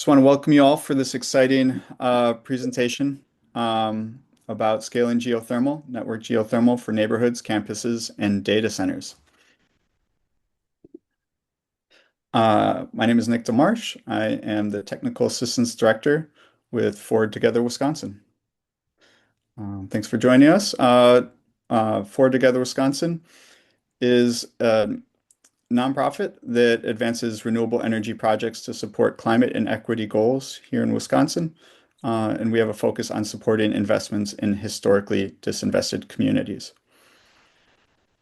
Just want to welcome you all for this exciting presentation about scaling geothermal, network geothermal for neighborhoods, campuses, and data centers. My name is Nick DeMarsh. I am the Technical Assistance Director with Forward Together Wisconsin. Thanks for joining us. Forward Together Wisconsin is a nonprofit that advances renewable energy projects to support climate and equity goals here in Wisconsin. And we have a focus on supporting investments in historically disinvested communities.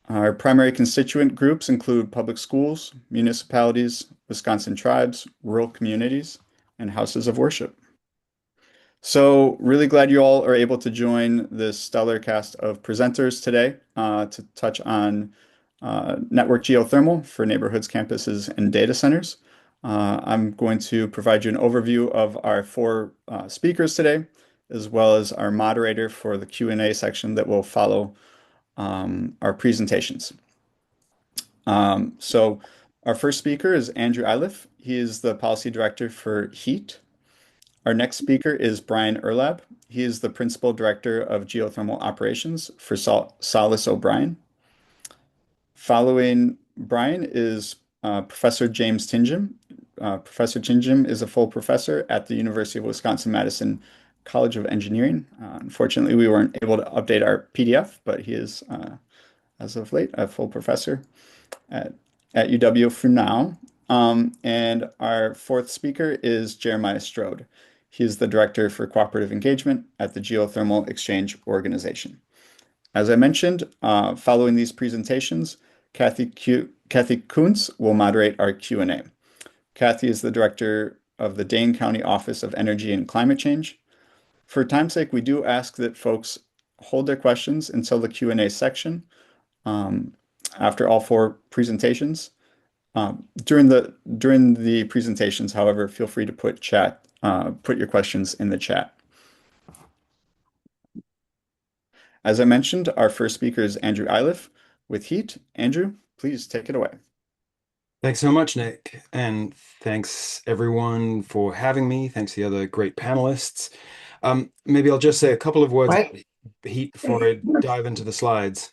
Our primary constituent groups include public schools, municipalities, Wisconsin tribes, rural communities, and houses of worship. So really glad you all are able to join this stellar cast of presenters today to touch on network geothermal for neighborhoods, campuses, and data centers. I'm going to provide you an overview of our four speakers today, as well as our moderator for the Q&A section that will follow our presentations. So our first speaker is Andrew Iliff. He is the Policy Director for HEAT. Our next speaker is Brian Urlaub. He is the Principal Director of Geothermal Operations for Solis O'Brien. Following Brian is Professor James Tinjum. Professor Tinjum is a full professor at the University of Wisconsin-Madison College of Engineering. Unfortunately, we weren't able to update our PDF, but he is, as of late, a full professor at UW for now. And our fourth speaker is Jeremiah Strode. He is the Director for Cooperative Engagement at the Geothermal Exchange Organization. As I mentioned, following these presentations, Kathy Kuntz will moderate our Q&A. Kathy is the Director of the Dane County Office of Energy and Climate Change. For time's sake, we do ask that folks hold their questions until the Q&A section after all four presentations. During the presentations, however, feel free to put your questions in the chat. As I mentioned, our first speaker is Andrew Iliff with HEAT. Andrew, please take it away. Thanks so much, Nick. And thanks everyone for having me. Thanks to the other great panelists. Maybe I'll just say a couple of words about HEAT before I dive into the slides.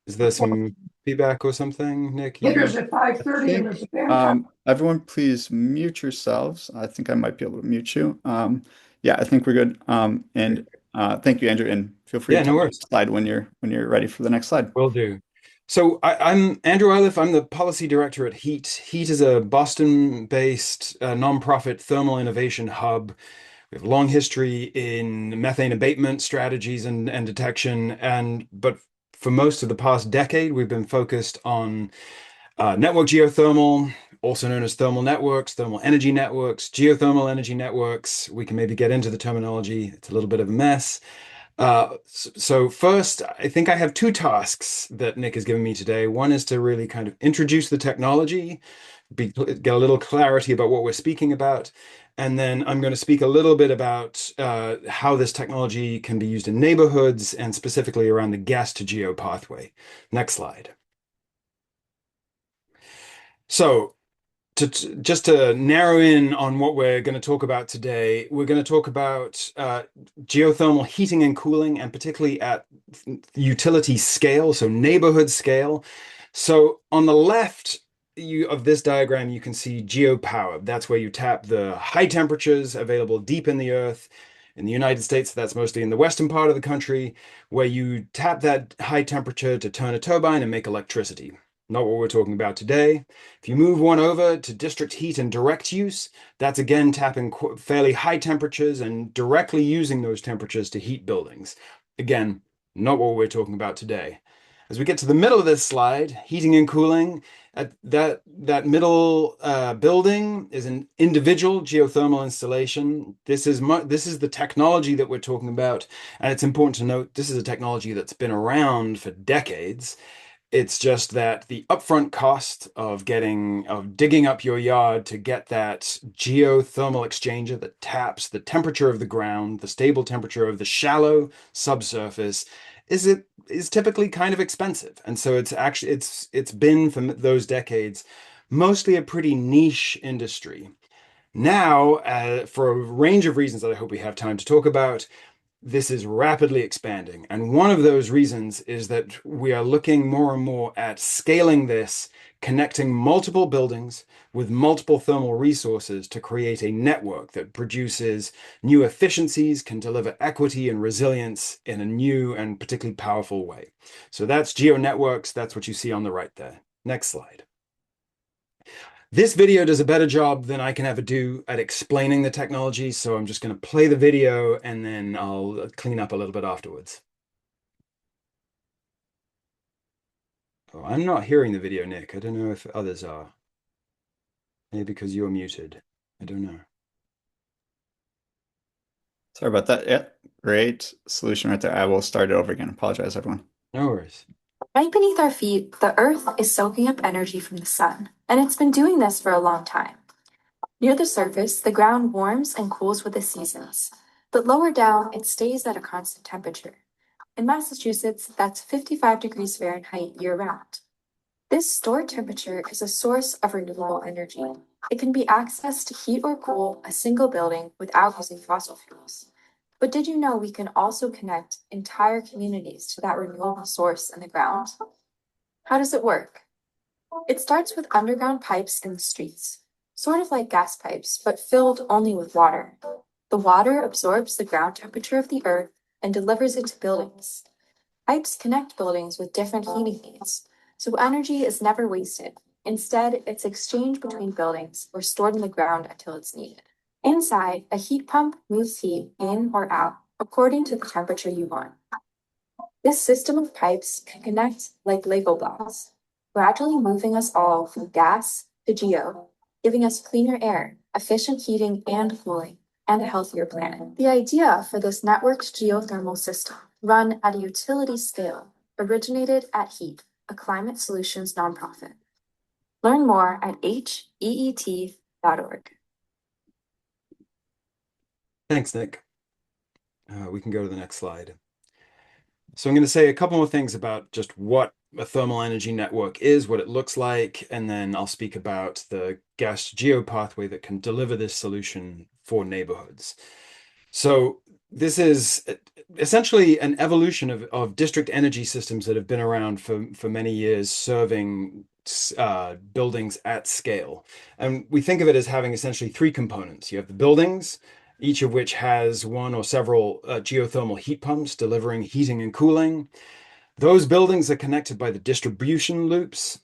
Is there some feedback or something, Nick? There's at 5:30 and there's a band time. Everyone, please mute yourselves. I think I might be able to mute you. Yeah, I think we're good. Thank you, Andrew, and feel free to no worries. slide when you're ready for the next slide. Will do. So I'm Andrew Iliff. I'm the Policy Director at HEAT. HEAT is a Boston-based nonprofit thermal innovation hub. We have a long history in methane abatement strategies and detection, but for most of the past decade, we've been focused on network geothermal, also known as thermal networks, thermal energy networks, geothermal energy networks. We can maybe get into the terminology. It's a little bit of a mess. So first, I think I have two tasks that Nick has given me today. One is to really kind of introduce the technology, get a little clarity about what we're speaking about. And then I'm going to speak a little bit about how this technology can be used in neighborhoods and specifically around the gas to geo pathway. Next slide. So just to narrow in on what we're going to talk about today, we're going to talk about geothermal heating and cooling, and particularly at utility scale, so neighborhood scale. So on the left of this diagram, you can see geopower. That's where you tap the high temperatures available deep in the earth. In the United States, that's mostly in the western part of the country, where you tap that high temperature to turn a turbine and make electricity. Not what we're talking about today. If you move one over to district heat and direct use, that's again tapping fairly high temperatures and directly using those temperatures to heat buildings. Again, not what we're talking about today. As we get to the middle of this slide, heating and cooling, that middle building is an individual geothermal installation. This is the technology that we're talking about, and it's important to note this is a technology that's been around for decades. It's just that the upfront cost of digging up your yard to get that geothermal exchanger that taps the temperature of the ground, the stable temperature of the shallow subsurface, is typically kind of expensive. And so it's been for those decades mostly a pretty niche industry. Now, for a range of reasons that I hope we have time to talk about, this is rapidly expanding. And one of those reasons is that we are looking more and more at scaling this, connecting multiple buildings with multiple thermal resources to create a network that produces new efficiencies, can deliver equity and resilience in a new and particularly powerful way. So that's geo networks. That's what you see on the right there. Next slide. This video does a better job than I can ever do at explaining the technology, so I'm just going to play the video and then I'll clean up a little bit afterwards. Oh, I'm not hearing the video, Nick. I don't know if others are. Maybe because you're muted. I don't know. Sorry about that. Yeah, great solution right there. I will start it over again. Apologize, everyone. No worries. Right beneath our feet, the Earth is soaking up energy from the sun, and it's been doing this for a long time. Near the surface, the ground warms and cools with the seasons, but lower down, it stays at a constant temperature. In Massachusetts, that's 55 degrees Fahrenheit year-round. This stored temperature is a source of renewable energy. It can be accessed to heat or cool a single building without using fossil fuels. But did you know we can also connect entire communities to that renewable source in the ground? How does it work? It starts with underground pipes in the streets, sort of like gas pipes, but filled only with water. The water absorbs the ground temperature of the earth and delivers it to buildings. Pipes connect buildings with different heating needs, so energy is never wasted. Instead, it's exchanged between buildings or stored in the ground until it's needed. Inside, a heat pump moves heat in or out according to the temperature you want. This system of pipes can connect like Lego blocks, gradually moving us all from gas to geo, giving us cleaner air, efficient heating and cooling, and a healthier planet. The idea for this networked geothermal system, run at a utility scale, originated at HEAT, a climate solutions nonprofit. Learn more at heet.org. Thanks, Nick. We can go to the next slide. So I'm going to say a couple more things about just what a thermal energy network is, what it looks like, and then I'll speak about the gas geo pathway that can deliver this solution for neighborhoods. So this is essentially an evolution of district energy systems that have been around for many years, serving buildings at scale. And we think of it as having essentially three components. You have the buildings, each of which has one or several geothermal heat pumps delivering heating and cooling. Those buildings are connected by the distribution loops,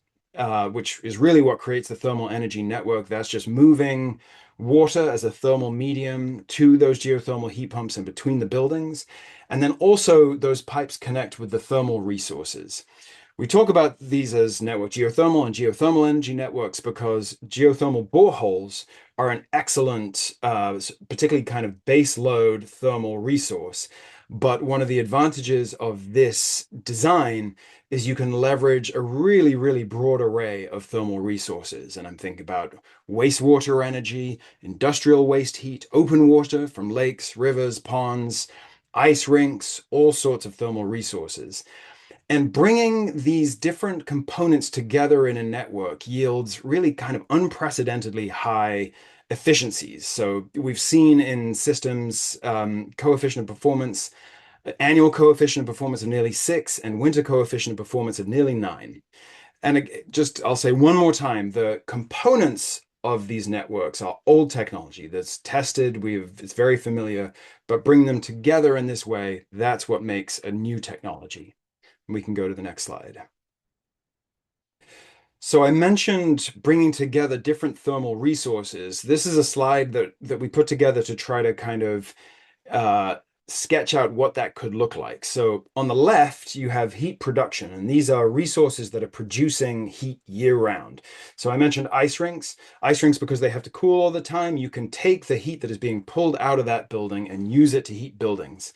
which is really what creates the thermal energy network. That's just moving water as a thermal medium to those geothermal heat pumps and between the buildings. And then also those pipes connect with the thermal resources. We talk about these as network geothermal and geothermal energy networks because geothermal boreholes are an excellent, particularly kind of base load thermal resource. But one of the advantages of this design is you can leverage a really, really broad array of thermal resources. And I'm thinking about wastewater energy, industrial waste heat, open water from lakes, rivers, ponds, ice rinks, all sorts of thermal resources. And bringing these different components together in a network yields really kind of unprecedentedly high efficiencies. So we've seen in systems coefficient of performance, annual coefficient of performance of nearly 6 and winter coefficient of performance of nearly 9. And I'll say one more time, the components of these networks are old technology that's tested, it's very familiar, but bring them together in this way, that's what makes a new technology. We can go to the next slide. So I mentioned bringing together different thermal resources. This is a slide that we put together to try to kind of sketch out what that could look like. So on the left, you have heat production, and these are resources that are producing heat year round. So I mentioned ice rinks. Ice rinks, because they have to cool all the time, you can take the heat that is being pulled out of that building and use it to heat buildings.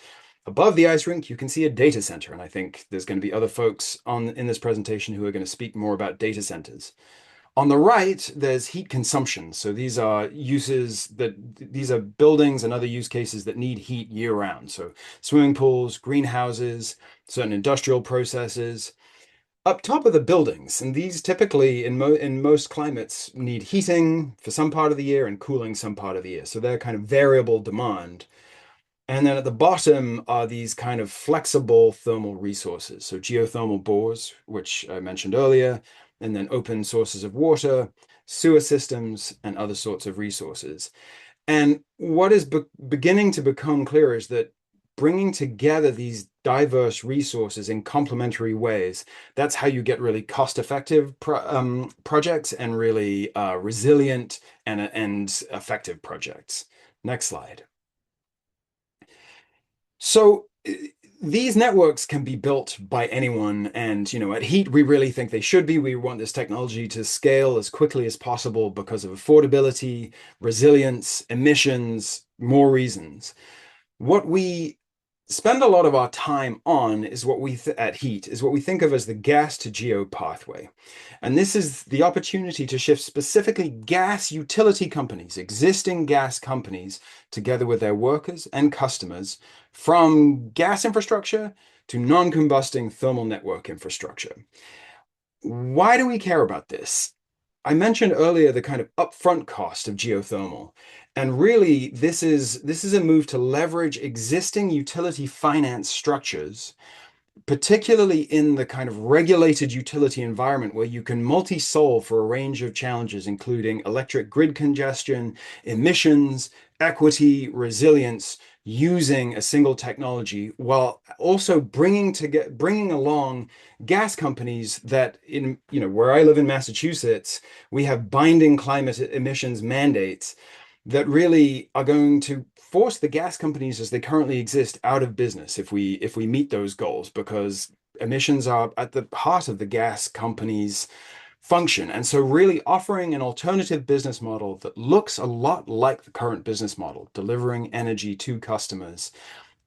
Above the ice rink, you can see a data center, and I think there's going to be other folks in this presentation who are going to speak more about data centers. On the right, there's heat consumption. So these are these are buildings and other use cases that need heat year round. So swimming pools, greenhouses, certain industrial processes. up top of the buildings, and these typically in most climates need heating for some part of the year and cooling some part of the year. So they're kind of variable demand. And then at the bottom are these kind of flexible thermal resources. So geothermal bores, which I mentioned earlier, and then open sources of water, sewer systems, and other sorts of resources. And what is beginning to become clear is that bringing together these diverse resources in complementary ways, that's how you get really cost-effective projects and really resilient and effective projects. Next slide. So these networks can be built by anyone, and at Heat we really think they should be. We want this technology to scale as quickly as possible because of affordability, resilience, emissions, more reasons. What we spend a lot of our time on is what we at Heat is what we think of as the gas to geo pathway. And this is the opportunity to shift specifically gas utility companies, existing gas companies, together with their workers and customers from gas infrastructure to non-combusting thermal network infrastructure. Why do we care about this? I mentioned earlier the kind of upfront cost of geothermal. And really, this is a move to leverage existing utility finance structures, particularly in the kind of regulated utility environment where you can multi-solve for a range of challenges, including electric grid congestion, emissions, equity, resilience, using a single technology, while also bringing along gas companies that where I live in Massachusetts, we have binding climate emissions mandates that really are going to force the gas companies as they currently exist out of business if we meet those goals, because emissions are at the heart of the gas companies' function. And so really offering an alternative business model that looks a lot like the current business model, delivering energy to customers,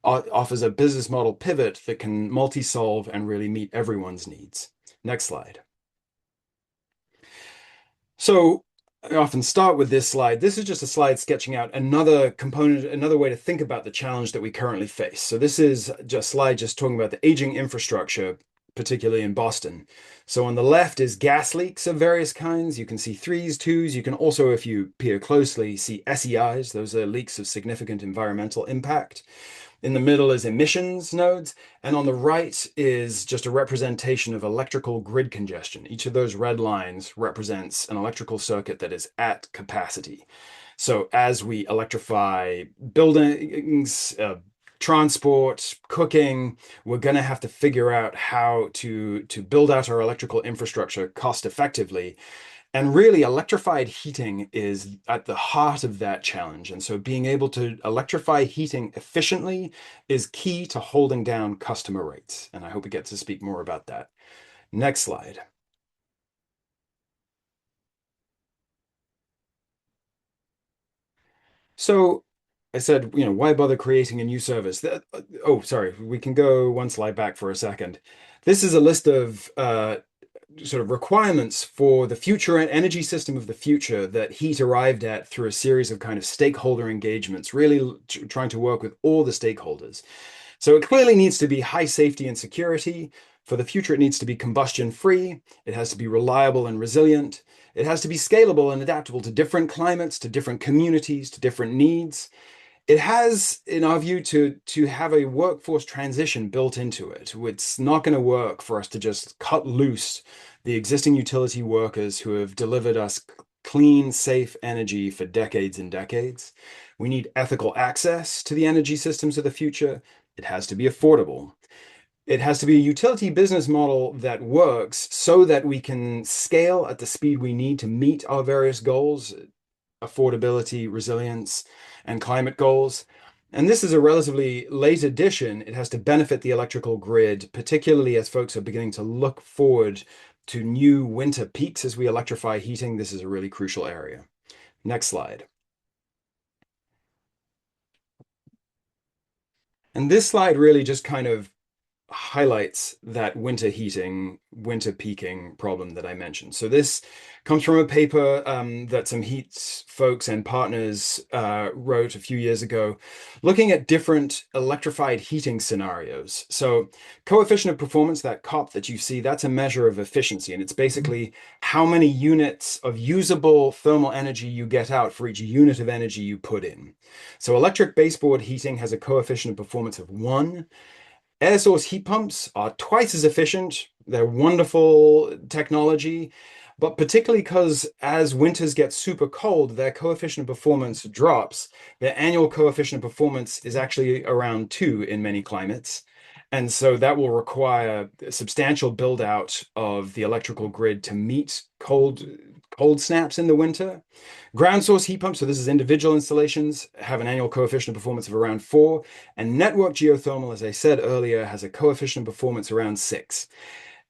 offers a business model pivot that can multi-solve and really meet everyone's needs. Next slide. So I often start with this slide. This is just a slide sketching out another component, another way to think about the challenge that we currently face. So this is just a slide just talking about the aging infrastructure, particularly in Boston. So on the left is gas leaks of various kinds. You can see threes, twos. You can also, if you peer closely, see SEIs. Those are leaks of significant environmental impact. In the middle is emissions nodes, and on the right is just a representation of electrical grid congestion. Each of those red lines represents an electrical circuit that is at capacity. So as we electrify buildings, transport, cooking, we're going to have to figure out how to build out our electrical infrastructure cost effectively. And really, electrified heating is at the heart of that challenge. And so being able to electrify heating efficiently is key to holding down customer rates. And I hope we get to speak more about that. Next slide. So I said, why bother creating a new service? Oh, sorry, we can go one slide back for a second. This is a list of sort of requirements for the future and energy system of the future that Heat arrived at through a series of kind of stakeholder engagements, really trying to work with all the stakeholders. So it clearly needs to be high safety and security. For the future, it needs to be combustion free. It has to be reliable and resilient. It has to be scalable and adaptable to different climates, to different communities, to different needs. It has, in our view, to have a workforce transition built into it. It's not going to work for us to just cut loose the existing utility workers who have delivered us clean, safe energy for decades and decades. We need ethical access to the energy systems of the future. It has to be affordable. It has to be a utility business model that works so that we can scale at the speed we need to meet our various goals, affordability, resilience, and climate goals. And this is a relatively late addition. It has to benefit the electrical grid, particularly as folks are beginning to look forward to new winter peaks as we electrify heating. This is a really crucial area. Next slide. And this slide really just kind of highlights that winter heating, winter peaking problem that I mentioned. So this comes from a paper that some heats folks and partners wrote a few years ago, looking at different electrified heating scenarios. So coefficient of performance, that COP that you see, that's a measure of efficiency. And it's basically how many units of usable thermal energy you get out for each unit of energy you put in. So electric baseboard heating has a coefficient of performance of 1. Air source heat pumps are twice as efficient. They're wonderful technology, but particularly because as winters get super cold, their coefficient of performance drops. Their annual coefficient of performance is actually around 2 in many climates. And so that will require a substantial build out of the electrical grid to meet cold snaps in the winter. Ground source heat pumps, so this is individual installations, have an annual coefficient of performance of around 4. And network geothermal, as I said earlier, has a coefficient of performance around 6.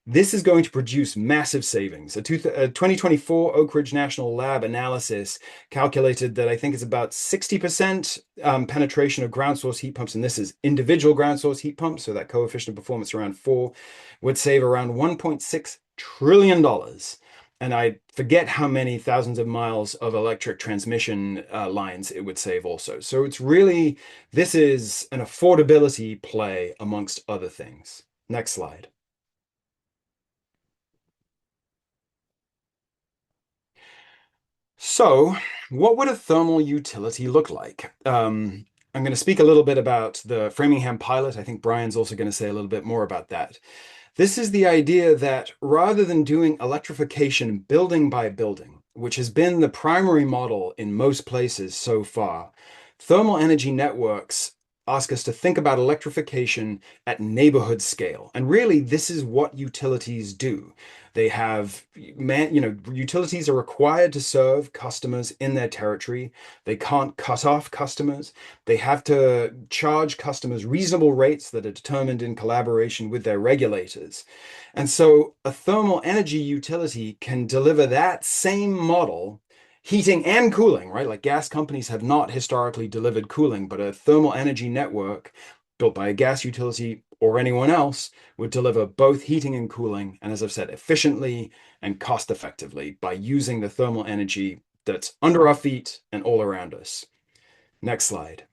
This is going to produce massive savings. A 2024 Oak Ridge National Lab analysis calculated that I think it's about 60% penetration of ground source heat pumps, and this is individual ground source heat pumps, so that coefficient of performance around 4 would save around $1.6 trillion. And I forget how many thousands of miles of electric transmission lines it would save also. So it's really, this is an affordability play amongst other things. Next slide. So what would a thermal utility look like? I'm going to speak a little bit about the Framingham pilot. I think Brian's also going to say a little bit more about that. This is the idea that rather than doing electrification building by building, which has been the primary model in most places so far, thermal energy networks ask us to think about electrification at neighborhood scale. And really, this is what utilities do. They have, utilities are required to serve customers in their territory. They can't cut off customers. They have to charge customers reasonable rates that are determined in collaboration with their regulators. And so a thermal energy utility can deliver that same model, heating and cooling, right? Like gas companies have not historically delivered cooling, but a thermal energy network built by a gas utility or anyone else would deliver both heating and cooling, and as I've said, efficiently and cost effectively by using the thermal energy that's under our feet and all around us. Next slide.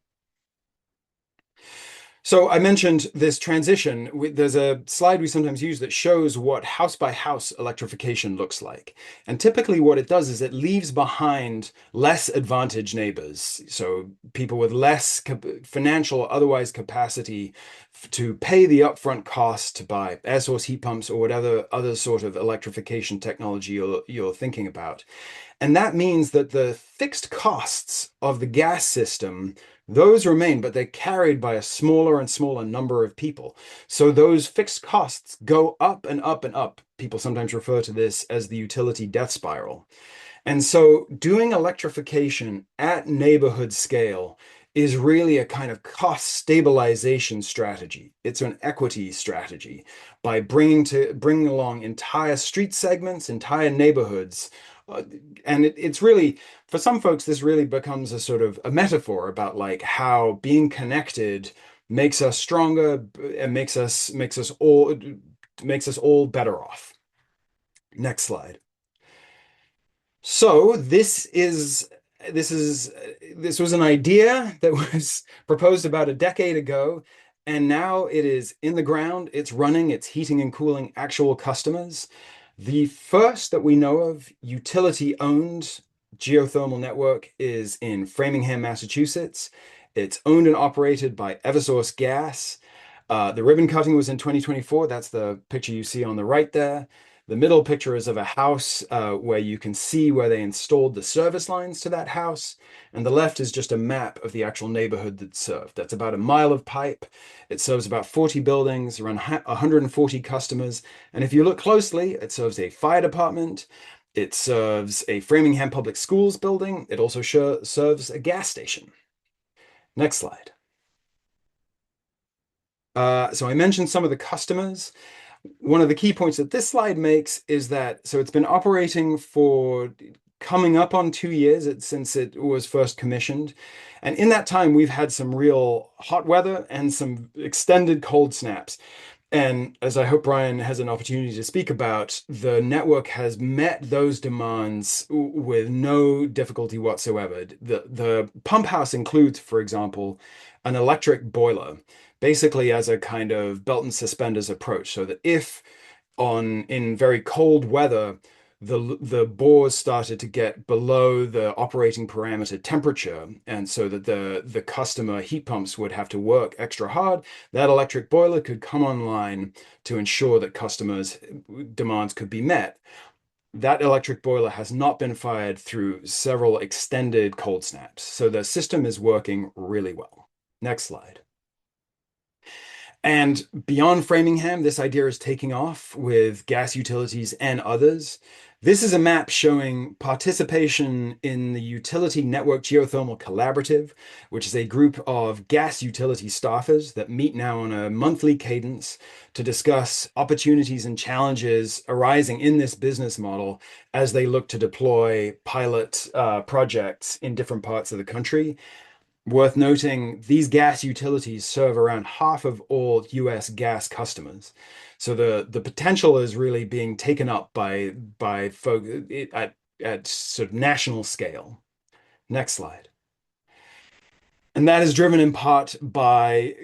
So I mentioned this transition. There's a slide we sometimes use that shows what house by house electrification looks like. And typically what it does is it leaves behind less advantaged neighbors. So people with less financial or otherwise capacity to pay the upfront cost to buy air source heat pumps or whatever other sort of electrification technology you're thinking about. And that means that the fixed costs of the gas system, those remain, but they're carried by a smaller and smaller number of people. So those fixed costs go up and up and up. People sometimes refer to this as the utility death spiral. And so doing electrification at neighborhood scale is really a kind of cost stabilization strategy. It's an equity strategy by bringing along entire street segments, entire neighborhoods. And it's really, for some folks, this really becomes a sort of a metaphor about like how being connected makes us stronger and makes us all better off. Next slide. So this was an idea that was proposed about a decade ago, and now it is in the ground, it's running, it's heating and cooling actual customers. The first that we know of utility-owned geothermal network is in Framingham, Massachusetts. It's owned and operated by Eversource Gas. The ribbon cutting was in 2024. That's the picture you see on the right there. The middle picture is of a house where you can see where they installed the service lines to that house. And the left is just a map of the actual neighborhood that's served. That's about a mile of pipe. It serves about 40 buildings, around 140 customers. And if you look closely, it serves a fire department. It serves a Framingham Public Schools building. It also serves a gas station. Next slide. So I mentioned some of the customers. One of the key points that this slide makes is that, so it's been operating for coming up on 2 years since it was first commissioned. And in that time, we've had some real hot weather and some extended cold snaps. And as I hope Brian has an opportunity to speak about, the network has met those demands with no difficulty whatsoever. The pump house includes, for example, an electric boiler, basically as a kind of belt and suspenders approach, so that if in very cold weather, the bores started to get below the operating parameter temperature, and so that the customer heat pumps would have to work extra hard. That electric boiler could come online to ensure that customers' demands could be met. That electric boiler has not been fired through several extended cold snaps, so the system is working really well. Next slide. And beyond Framingham, this idea is taking off with gas utilities and others. This is a map showing participation in the Utility Network Geothermal Collaborative, which is a group of gas utility staffers that meet now on a monthly cadence to discuss opportunities and challenges arising in this business model as they look to deploy pilot projects in different parts of the country. Worth noting, these gas utilities serve around half of all US gas customers. So the potential is really being taken up by folk at sort of national scale. Next slide. And that is driven in part by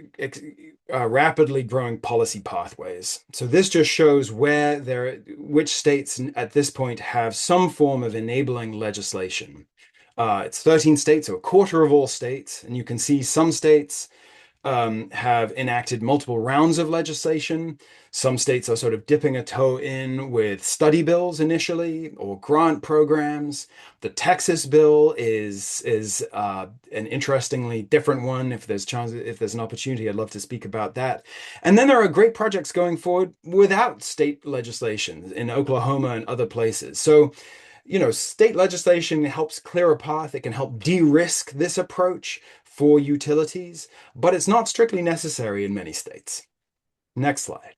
rapidly growing policy pathways. So this just shows which states at this point have some form of enabling legislation. It's 13 states, so a quarter of all states, and you can see some states have enacted multiple rounds of legislation. Some states are sort of dipping a toe in with study bills initially or grant programs. The Texas bill is an interestingly different one. If there's an opportunity, I'd love to speak about that. And then there are great projects going forward without state legislation in Oklahoma and other places. So state legislation helps clear a path. It can help de-risk this approach for utilities, but it's not strictly necessary in many states. Next slide.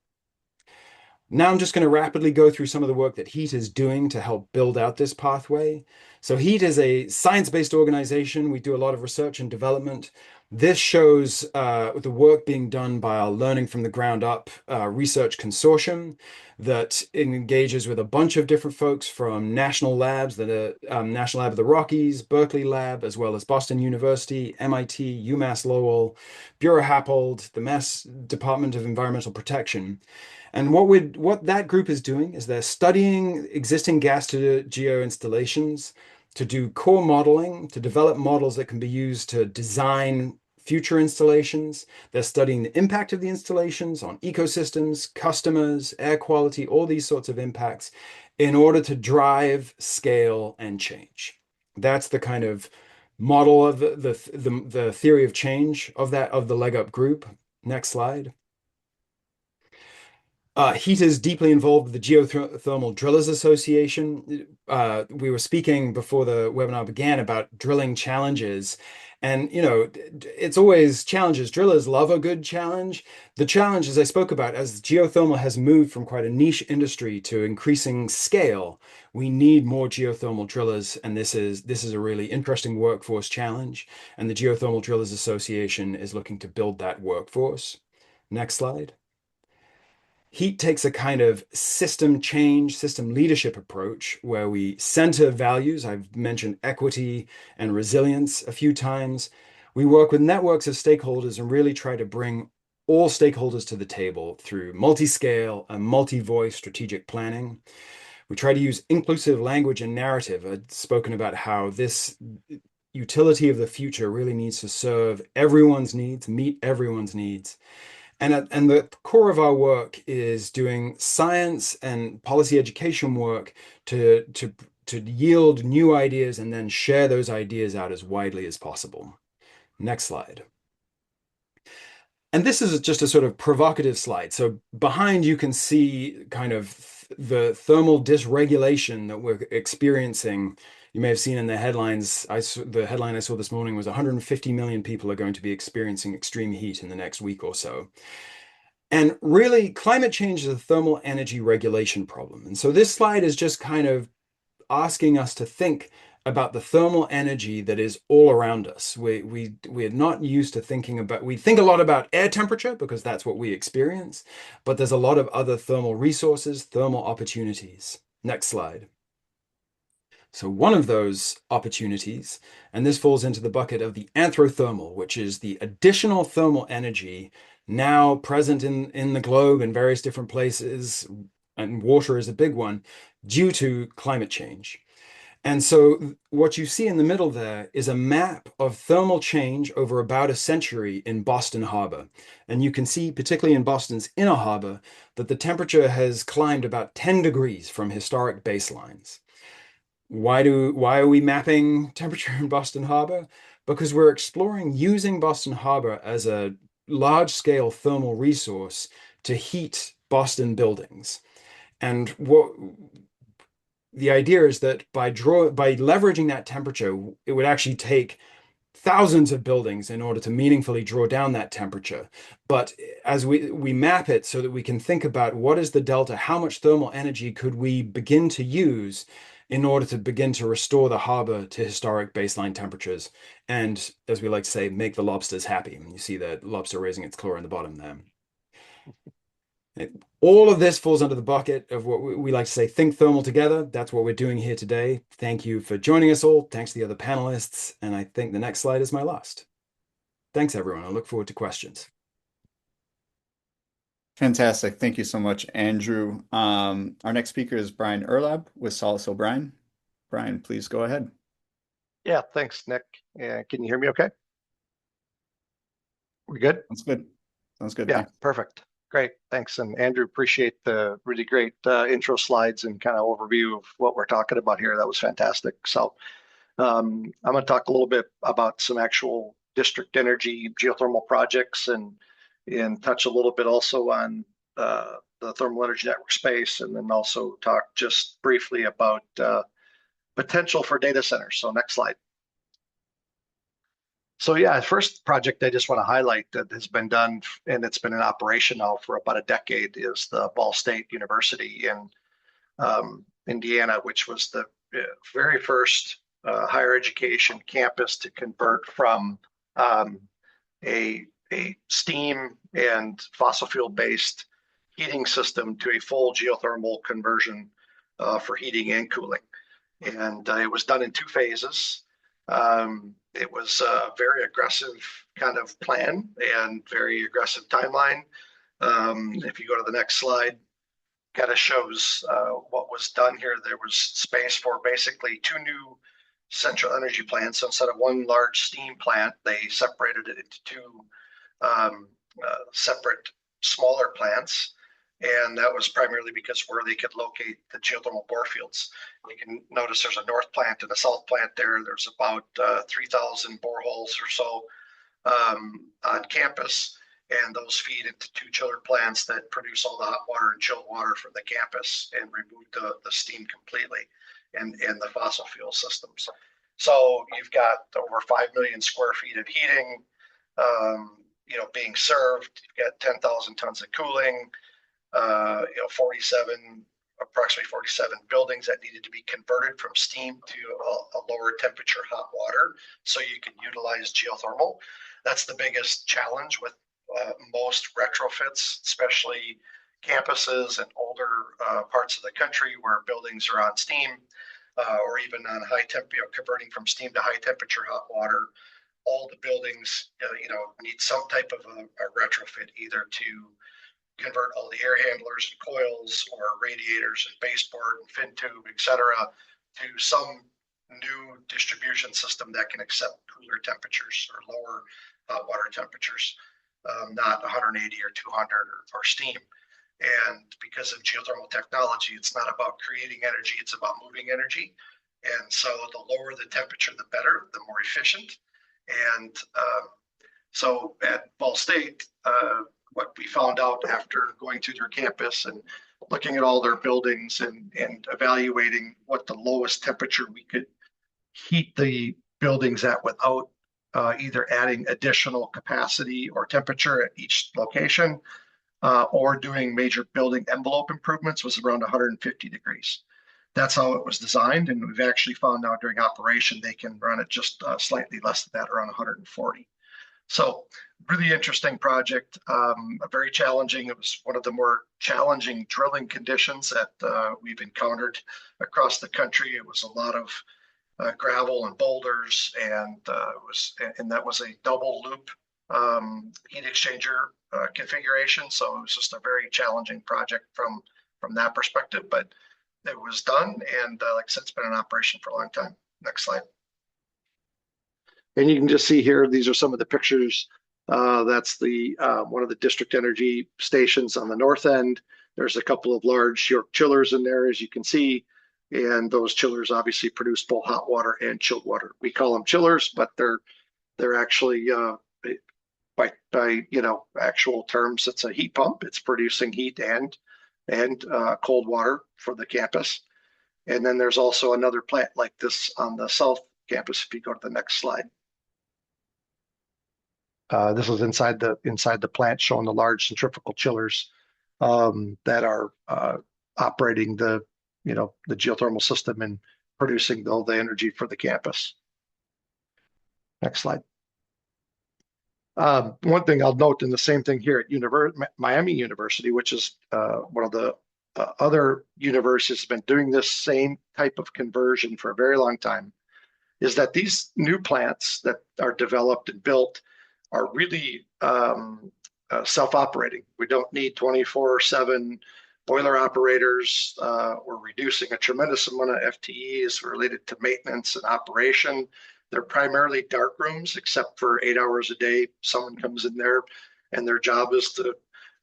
Now I'm just going to rapidly go through some of the work that HEAT is doing to help build out this pathway. So HEAT is a science-based organization. We do a lot of research and development. This shows the work being done by our Learning from the Ground Up research consortium that engages with a bunch of different folks from national labs, the National Lab of the Rockies, Berkeley Lab, as well as Boston University, MIT, UMass Lowell, Bureau Happold, the Mass Department of Environmental Protection. And what that group is doing is they're studying existing gas to geo installations to do core modeling, to develop models that can be used to design future installations. They're studying the impact of the installations on ecosystems, customers, air quality, all these sorts of impacts in order to drive, scale, and change. That's the kind of model of the theory of change of the leg up group. Next slide. HEAT is deeply involved with the Geothermal Drillers Association. We were speaking before the webinar began about drilling challenges. And, it's always challenges. Drillers love a good challenge. The challenge, as I spoke about, as geothermal has moved from quite a niche industry to increasing scale, we need more geothermal drillers. And this is a really interesting workforce challenge. And the Geothermal Drillers Association is looking to build that workforce. Next slide. HEAT takes a kind of system change, system leadership approach where we center values. I've mentioned equity and resilience a few times. We work with networks of stakeholders and really try to bring all stakeholders to the table through multi-scale and multi-voice strategic planning. We try to use inclusive language and narrative. I've spoken about how this utility of the future really needs to serve everyone's needs, meet everyone's needs. And the core of our work is doing science and policy education work to yield new ideas and then share those ideas out as widely as possible. Next slide. And this is just a sort of provocative slide. So behind you can see kind of the thermal dysregulation that we're experiencing. You may have seen in the headlines, the headline I saw this morning was 150 million people are going to be experiencing extreme heat in the next week or so. And really, climate change is a thermal energy regulation problem. And so this slide is just kind of asking us to think about the thermal energy that is all around us. We're not used to thinking about, we think a lot about air temperature because that's what we experience, but there's a lot of other thermal resources, thermal opportunities. Next slide. So one of those opportunities, and this falls into the bucket of the anthrothermal, which is the additional thermal energy now present in the globe in various different places, and water is a big one, due to climate change. And so what you see in the middle there is a map of thermal change over about a century in Boston Harbor. And you can see, particularly in Boston's inner harbor, that the temperature has climbed about 10 degrees from historic baselines. Why are we mapping temperature in Boston Harbor? Because we're exploring using Boston Harbor as a large-scale thermal resource to heat Boston buildings. And what the idea is that by leveraging that temperature, it would actually take thousands of buildings in order to meaningfully draw down that temperature. But as we map it so that we can think about what is the delta, how much thermal energy could we begin to use in order to begin to restore the harbor to historic baseline temperatures. And as we like to say, make the lobsters happy. And you see the lobster raising its claw in the bottom there. All of this falls under the bucket of what we like to say, think thermal together. That's what we're doing here today. Thank you for joining us all. Thanks to the other panelists. And I think the next slide is my last. Thanks, everyone. I look forward to questions. Fantastic. Thank you so much, Andrew. Our next speaker is Brian Urlaub with Solace O'Brien. Brian, please go ahead. Yeah, thanks, Nick. Can you hear me okay? We good? Sounds good. Sounds good. Yeah, Thanks. perfect. Great, thanks. And Andrew, appreciate the really great intro slides and kind of overview of what we're talking about here. That was fantastic. So I'm going to talk a little bit about some actual district energy geothermal projects and touch a little bit also on the thermal energy network space, and then also talk just briefly about potential for data centers. So next slide. So yeah, first project I just want to highlight that has been done, and it's been in operation now for about a decade, is the Ball State University in Indiana, which was the very first higher education campus to convert from a steam and fossil fuel based heating system to a full geothermal conversion for heating and cooling. And it was done in 2 phases. It was a very aggressive kind of plan and very aggressive timeline. If you go to the next slide, kind of shows what was done here. There was space for basically 2 new central energy plants. So instead of 1 large steam plant, they separated it into 2 separate smaller plants. And that was primarily because where they could locate the geothermal bore fields. You can notice there's a north plant and a south plant there. There's about 3,000 boreholes or so on campus. And those feed into 2 chiller plants that produce all the hot water and chilled water from the campus and remove the steam completely and the fossil fuel systems. So you've got over 5 million square feet of heating, being served. You've got 10,000 tons of cooling. Approximately 47 buildings that needed to be converted from steam to a lower temperature hot water so you can utilize geothermal. That's the biggest challenge with most retrofits, especially campuses and older parts of the country where buildings are on steam or even on high temperature, converting from steam to high temperature hot water. All the buildings, need some type of a retrofit, either to convert all the air handlers and coils or radiators and baseboard and fin tube, et cetera, to some new distribution system that can accept cooler temperatures or lower hot water temperatures, not 180 or 200 or steam. And because of geothermal technology, it's not about creating energy, it's about moving energy. And so the lower the temperature, the better, the more efficient. And so at Ball State, what we found out after going to their campus and looking at all their buildings and evaluating what the lowest temperature we could heat the buildings at without either adding additional capacity or temperature at each location or doing major building envelope improvements was around 150 degrees. That's how it was designed, and we've actually found now during operation they can run it just slightly less than that, around 140. So really interesting project, very challenging. It was one of the more challenging drilling conditions that we've encountered across the country. It was a lot of gravel and boulders, and that was a double loop heat exchanger configuration. So it was just a very challenging project from that perspective, but it was done, and like I said, it's been in operation for a long time. Next slide. And you can just see here, these are some of the pictures. That's the one of the district energy stations on the north end. There's a couple of large York chillers in there, as you can see. And those chillers obviously produce both hot water and chilled water. We call them chillers, but they're actually by actual terms, it's a heat pump. It's producing heat and cold water for the campus. And then there's also another plant like this on the south campus. If you go to the next slide. This is inside the plant, showing the large centrifugal chillers that are operating the geothermal system and producing all the energy for the campus. Next slide. One thing I'll note, and the same thing here at Miami University, which is one of the other universities has been doing this same type of conversion for a very long time, is that these new plants that are developed and built are really self-operating. We don't need 24/7 boiler operators. We're reducing a tremendous amount of FTEs related to maintenance and operation. They're primarily dark rooms, except for 8 hours a day. Someone comes in there and their job is to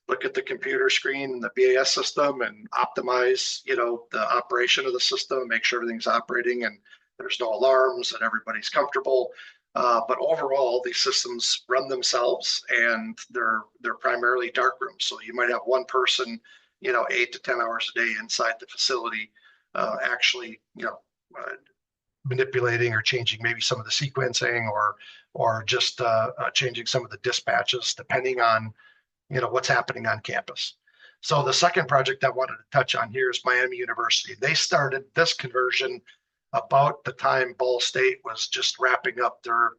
look at the computer screen and the BAS system and optimize, the operation of the system, make sure everything's operating and there's no alarms and everybody's comfortable. But overall, these systems run themselves, and they're primarily dark rooms. So you might have one person, 8 to 10 hours a day inside the facility, actually, manipulating or changing maybe some of the sequencing or just changing some of the dispatches, depending on what's happening on campus. So the second project I wanted to touch on here is Miami University. They started this conversion about the time Ball State was just wrapping up their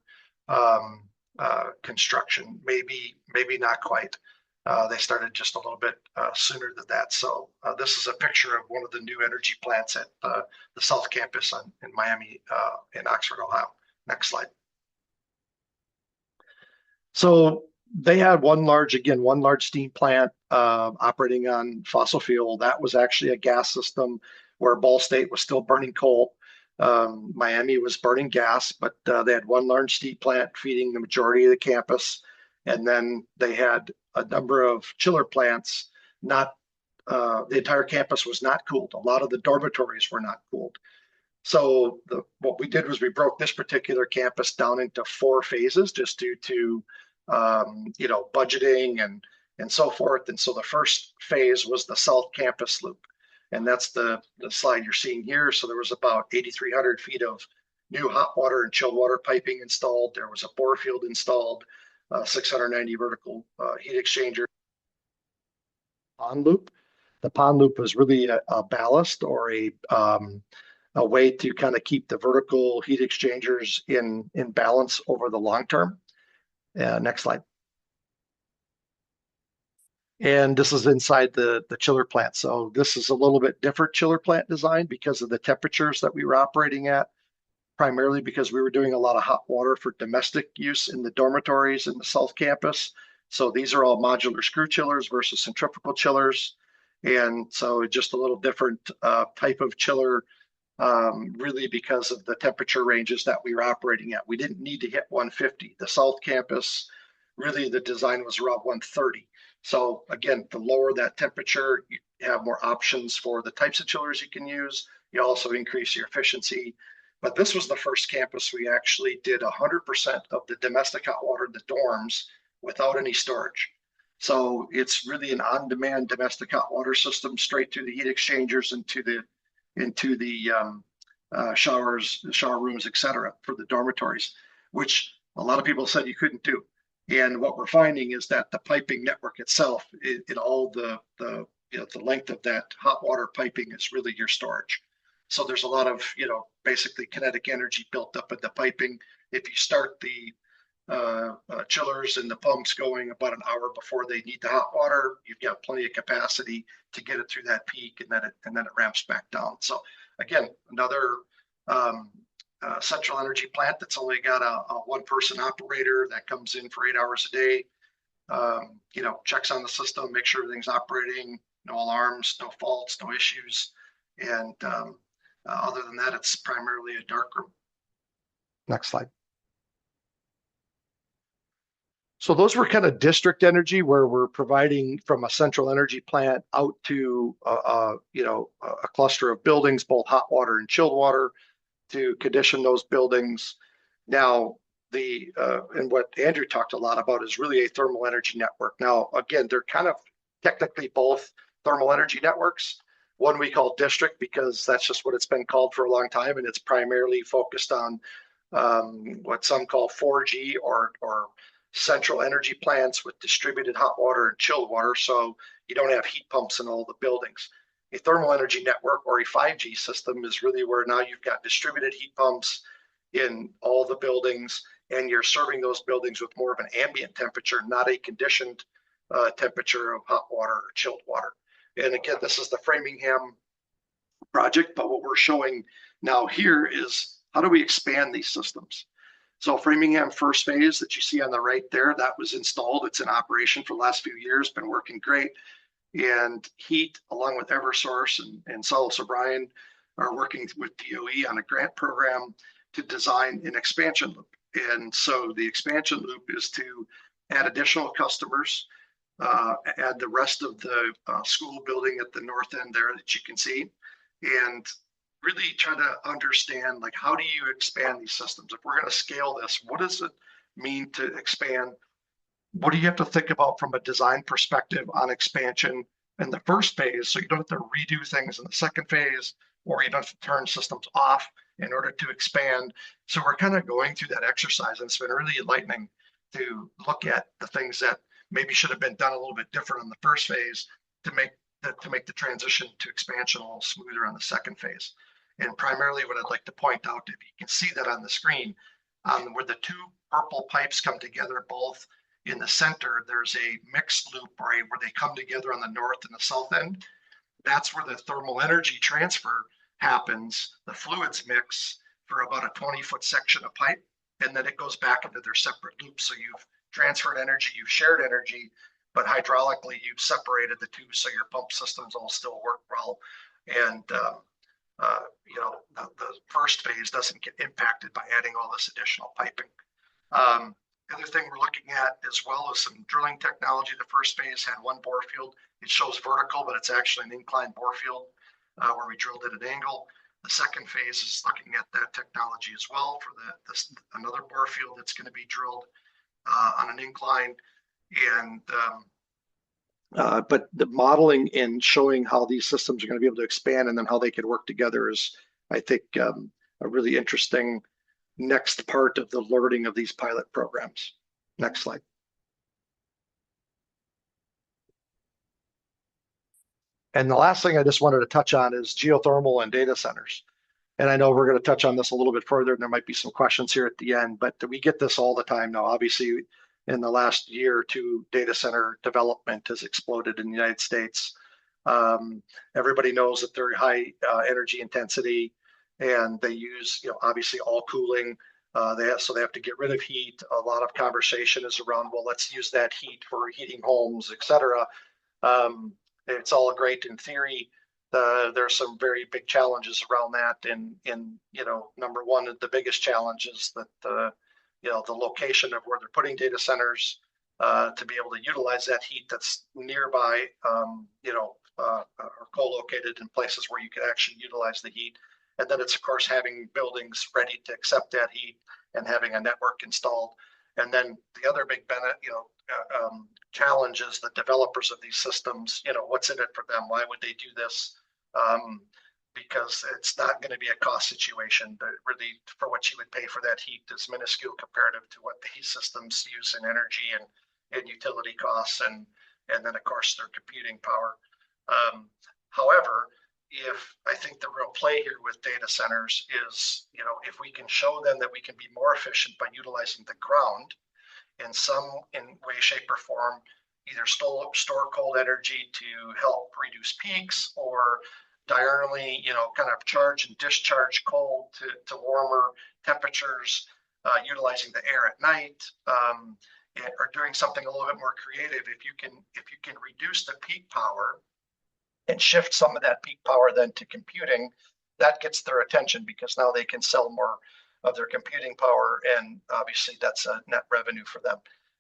construction, maybe not quite. They started just a little bit sooner than that. So this is a picture of one of the new energy plants at the South Campus in Miami, in Oxford, Ohio. Next slide. So they had one large steam plant operating on fossil fuel. That was actually a gas system where Ball State was still burning coal. Miami was burning gas, but they had one large steam plant feeding the majority of the campus. And then they had a number of chiller plants. The entire campus was not cooled. A lot of the dormitories were not cooled. So what we did was we broke this particular campus down into 4 phases, just due to budgeting and so forth. And so the first phase was the South Campus loop, and that's the slide you're seeing here. So there was about 8,300 feet of new hot water and chilled water piping installed. There was a bore field installed, 690 vertical heat exchanger. Pond loop. The pond loop was really a ballast or a way to kind of keep the vertical heat exchangers in balance over the long term. Next slide. And this is inside the chiller plant. So this is a little bit different chiller plant design because of the temperatures that we were operating at, primarily because we were doing a lot of hot water for domestic use in the dormitories in the South Campus. So these are all modular screw chillers versus centrifugal chillers. And so just a little different type of chiller, really because of the temperature ranges that we were operating at. We didn't need to hit 150. The South Campus, really the design was around 130. So again, the lower that temperature, you have more options for the types of chillers you can use. You also increase your efficiency. But this was the first campus we actually did 100% of the domestic hot water in the dorms without any storage. So it's really an on-demand domestic hot water system straight through the heat exchangers into the showers, the shower rooms, etc., for the dormitories, which a lot of people said you couldn't do. And what we're finding is that the piping network itself, all the length of that hot water piping is really your storage. So there's a lot of, basically kinetic energy built up in the piping. If you start the chillers and the pumps going about an hour before they need the hot water, you've got plenty of capacity to get it through that peak, and then it ramps back down. So again, another central energy plant that's only got a one-person operator that comes in for 8 hours a day. Checks on the system, make sure everything's operating, no alarms, no faults, no issues, and other than that, it's primarily a dark room. Next slide. So those were kind of district energy, where we're providing from a central energy plant out to a cluster of buildings, both hot water and chilled water, to condition those buildings. Now, and what Andrew talked a lot about is really a thermal energy network. Now, again, they're kind of technically both thermal energy networks. One we call district because that's just what it's been called for a long time, and it's primarily focused on what some call 4G or central energy plants with distributed hot water and chilled water, so you don't have heat pumps in all the buildings. A thermal energy network, or a 5G system, is really where now you've got distributed heat pumps in all the buildings, and you're serving those buildings with more of an ambient temperature, not a conditioned temperature of hot water or chilled water. And again, this is the Framingham project, but what we're showing now here is how do we expand these systems? So Framingham first phase that you see on the right there, that was installed. It's in operation for the last few years, been working great. And Heat, along with Eversource and Solis O'Brien, are working with DOE on a grant program to design an expansion loop. And so the expansion loop is to add additional customers, add the rest of the school building at the north end there that you can see, and really try to understand, like, how do you expand these systems? If we're going to scale this, what does it mean to expand? What do you have to think about from a design perspective on expansion in the first phase, so you don't have to redo things in the second phase, or you don't have to turn systems off in order to expand? So we're kind of going through that exercise, and it's been really enlightening to look at the things that maybe should have been done a little bit different in the first phase to make the transition to expansion a little smoother on the second phase. And primarily what I'd like to point out, if you can see that on the screen, where the two purple pipes come together, both in the center, there's a mixed loop where they come together on the north and the south end. That's where the thermal energy transfer happens. The fluids mix for about a 20-foot section of pipe, and then it goes back into their separate loops. So you've transferred energy, you've shared energy, but hydraulically you've separated the two, so your pump systems all still work well. And the first phase doesn't get impacted by adding all this additional piping. The other thing we're looking at as well is some drilling technology. The first phase had one bore field. It shows vertical, but it's actually an inclined bore field where we drilled at an angle. The second phase is looking at that technology as well for another bore field that's going to be drilled on an incline. And but the modeling and showing how these systems are going to be able to expand and then how they could work together is, I think, a really interesting next part of the learning of these pilot programs. Next slide. And the last thing I just wanted to touch on is geothermal and data centers. And I know we're going to touch on this a little bit further, and there might be some questions here at the end, but we get this all the time now. Obviously, in the last year or two, data center development has exploded in the United States. Everybody knows that they're high energy intensity, and they use, obviously all cooling. So they have to get rid of heat. A lot of conversation is around, well, let's use that heat for heating homes, etc. It's all great in theory. There's some very big challenges around that, and number one, the biggest challenge is that the location of where they're putting data centers to be able to utilize that heat that's nearby, or co-located in places where you can actually utilize the heat. And then it's, of course, having buildings ready to accept that heat and having a network installed. And then the other big challenge is the developers of these systems. What's in it for them? Why would they do this? Because it's not going to be a cost situation. But really, for what you would pay for that heat is minuscule comparative to what these systems use in energy and utility costs, and then, of course, their computing power. However, if I think the real play here with data centers is, if we can show them that we can be more efficient by utilizing the ground in way, shape, or form, either store cold energy to help reduce peaks or diurnally, kind of charge and discharge cold to warmer temperatures, utilizing the air at night, or doing something a little bit more creative. If you can reduce the peak power and shift some of that peak power then to computing, that gets their attention because now they can sell more of their computing power, and obviously that's a net revenue for them.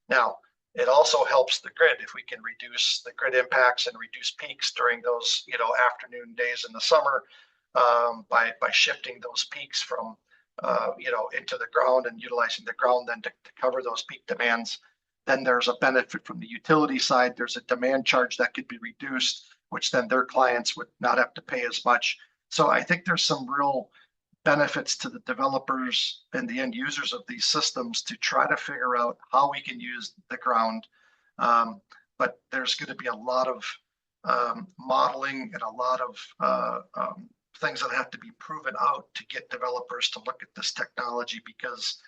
Now, it also helps the grid if we can reduce the grid impacts and reduce peaks during those afternoon days in the summer, by shifting those peaks from into the ground and utilizing the ground then to cover those peak demands. Then there's a benefit from the utility side. There's a demand charge that could be reduced, which then their clients would not have to pay as much. So I think there's some real benefits to the developers and the end users of these systems to try to figure out how we can use the ground. But there's going to be a lot of modeling and a lot of things that have to be proven out to get developers to look at this technology, because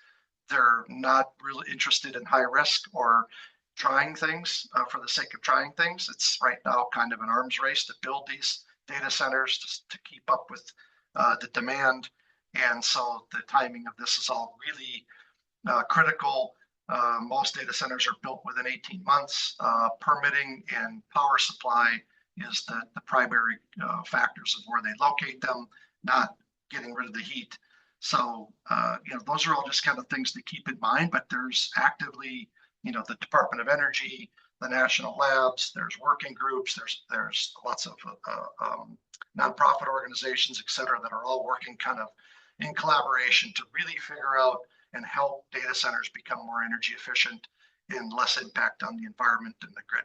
they're not really interested in high risk or trying things for the sake of trying things. It's right now kind of an arms race to build these data centers to keep up with the demand. And so the timing of this is all really critical. Most data centers are built within 18 months. Permitting and power supply is the primary factors of where they locate them, not getting rid of the heat. So, those are all just kind of things to keep in mind, but there's actively, the Department of Energy, the national labs, there's working groups, there's lots of nonprofit organizations, et cetera, that are all working kind of in collaboration to really figure out and help data centers become more energy efficient and less impact on the environment and the grid.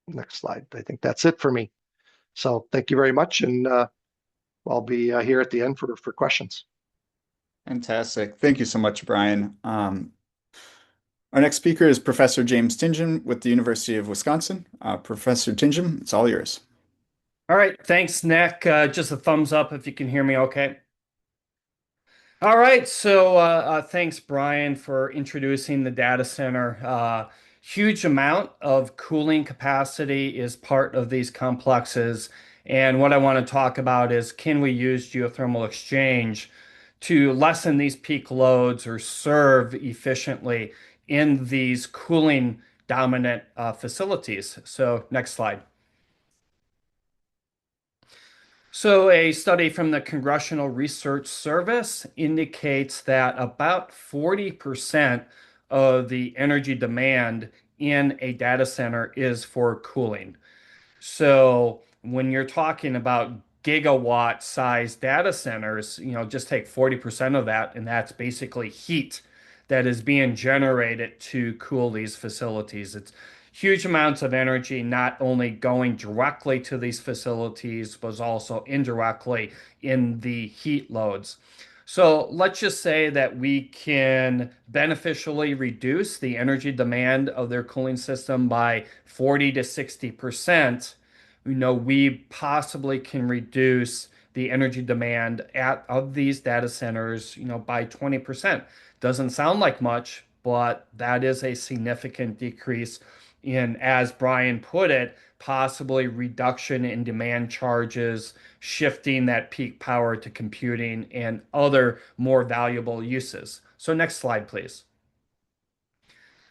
Next slide. I think that's it for me. So thank you very much. And I'll be here at the end for questions. Fantastic. Thank you so much, Brian. Our next speaker is Professor James Tinjum with the University of Wisconsin. Professor Tinjum, it's all yours. All right, thanks, Nick. Just a thumbs up if you can hear me okay. All right, so thanks, Brian, for introducing the data center. Huge amount of cooling capacity is part of these complexes. And what I want to talk about is, can we use geothermal exchange to lessen these peak loads or serve efficiently in these cooling dominant facilities? So next slide. So a study from the Congressional Research Service indicates that about 40% of the energy demand in a data center is for cooling. So when you're talking about gigawatt sized data centers, just take 40% of that, and that's basically heat that is being generated to cool these facilities. It's huge amounts of energy, not only going directly to these facilities, but also indirectly in the heat loads. So let's just say that we can beneficially reduce the energy demand of their cooling system by 40 to 60%. We possibly can reduce the energy demand of these data centers, by 20%. Doesn't sound like much, but that is a significant decrease in, as Brian put it, possibly reduction in demand charges, shifting that peak power to computing and other more valuable uses. So next slide, please.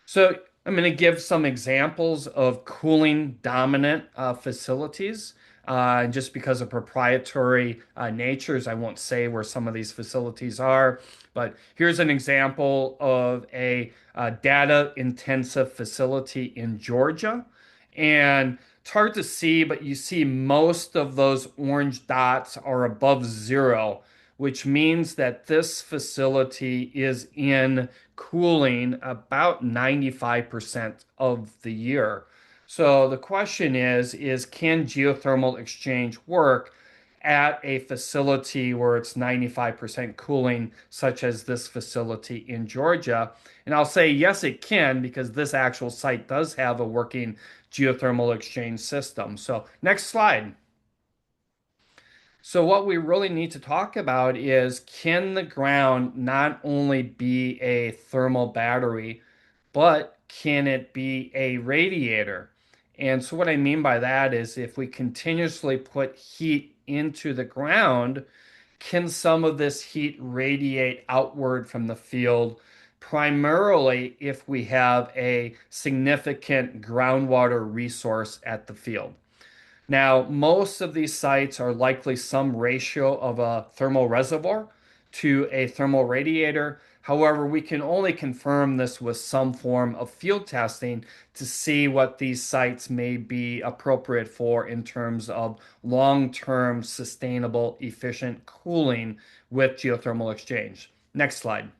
So I'm going to give some examples of cooling dominant facilities. Just because of proprietary natures, I won't say where some of these facilities are, but here's an example of a data intensive facility in Georgia. And it's hard to see, but you see most of those orange dots are above zero, which means that this facility is in cooling about 95% of the year. So the question is can geothermal exchange work at a facility where it's 95% cooling, such as this facility in Georgia? And I'll say yes, it can, because this actual site does have a working geothermal exchange system. So next slide. So what we really need to talk about is, can the ground not only be a thermal battery, but can it be a radiator? And so what I mean by that is, if we continuously put heat into the ground, can some of this heat radiate outward from the field, primarily if we have a significant groundwater resource at the field? Now, most of these sites are likely some ratio of a thermal reservoir to a thermal radiator. However, we can only confirm this with some form of field testing to see what these sites may be appropriate for in terms of long-term, sustainable, efficient cooling with geothermal exchange. Next slide.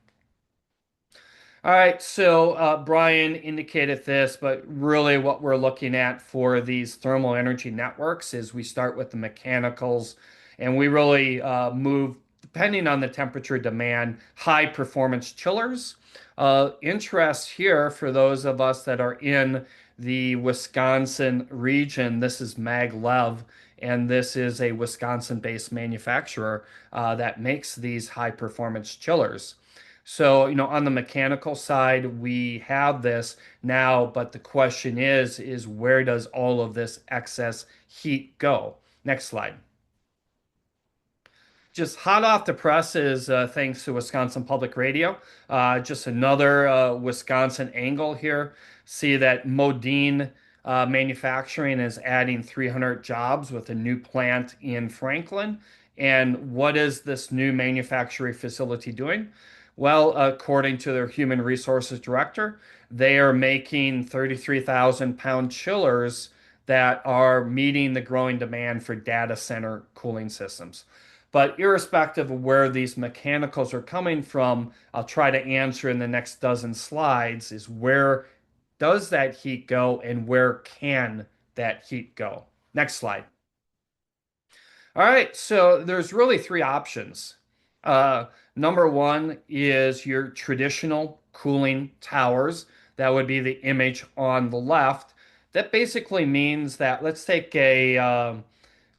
All right, so Brian indicated this, but really what we're looking at for these thermal energy networks is we start with the mechanicals, and we really move, depending on the temperature demand, high performance chillers. Interest here for those of us that are in the Wisconsin region, this is Maglev, and this is a Wisconsin-based manufacturer that makes these high performance chillers. So, on the mechanical side, we have this now, but the question is where does all of this excess heat go? Next slide. Just hot off the presses, thanks to Wisconsin Public Radio. Just another Wisconsin angle here. See that Modine Manufacturing is adding 300 jobs with a new plant in Franklin. And what is this new manufacturing facility doing? Well, according to their human resources director, they are making 33,000-pound chillers that are meeting the growing demand for data center cooling systems. But irrespective of where these mechanicals are coming from, I'll try to answer in the next dozen slides is, where does that heat go and where can that heat go? Next slide. All right, so there's really three options. Number one is your traditional cooling towers. That would be the image on the left. That basically means that, let's take a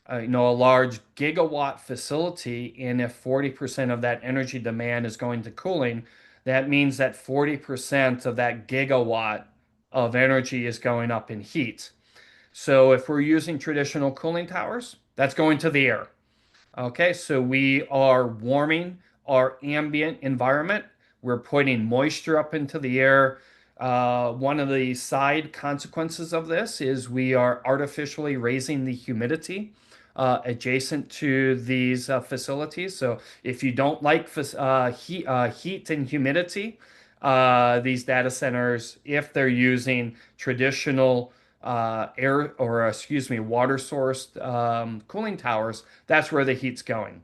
large gigawatt facility, and if 40% of that energy demand is going to cooling, that means that 40% of that gigawatt of energy is going up in heat. So if we're using traditional cooling towers, that's going to the air. Okay, so we are warming our ambient environment. We're putting moisture up into the air. One of the side consequences of this is we are artificially raising the humidity adjacent to these facilities. So if you don't like heat and humidity, these data centers, if they're using traditional water sourced cooling towers, that's where the heat's going.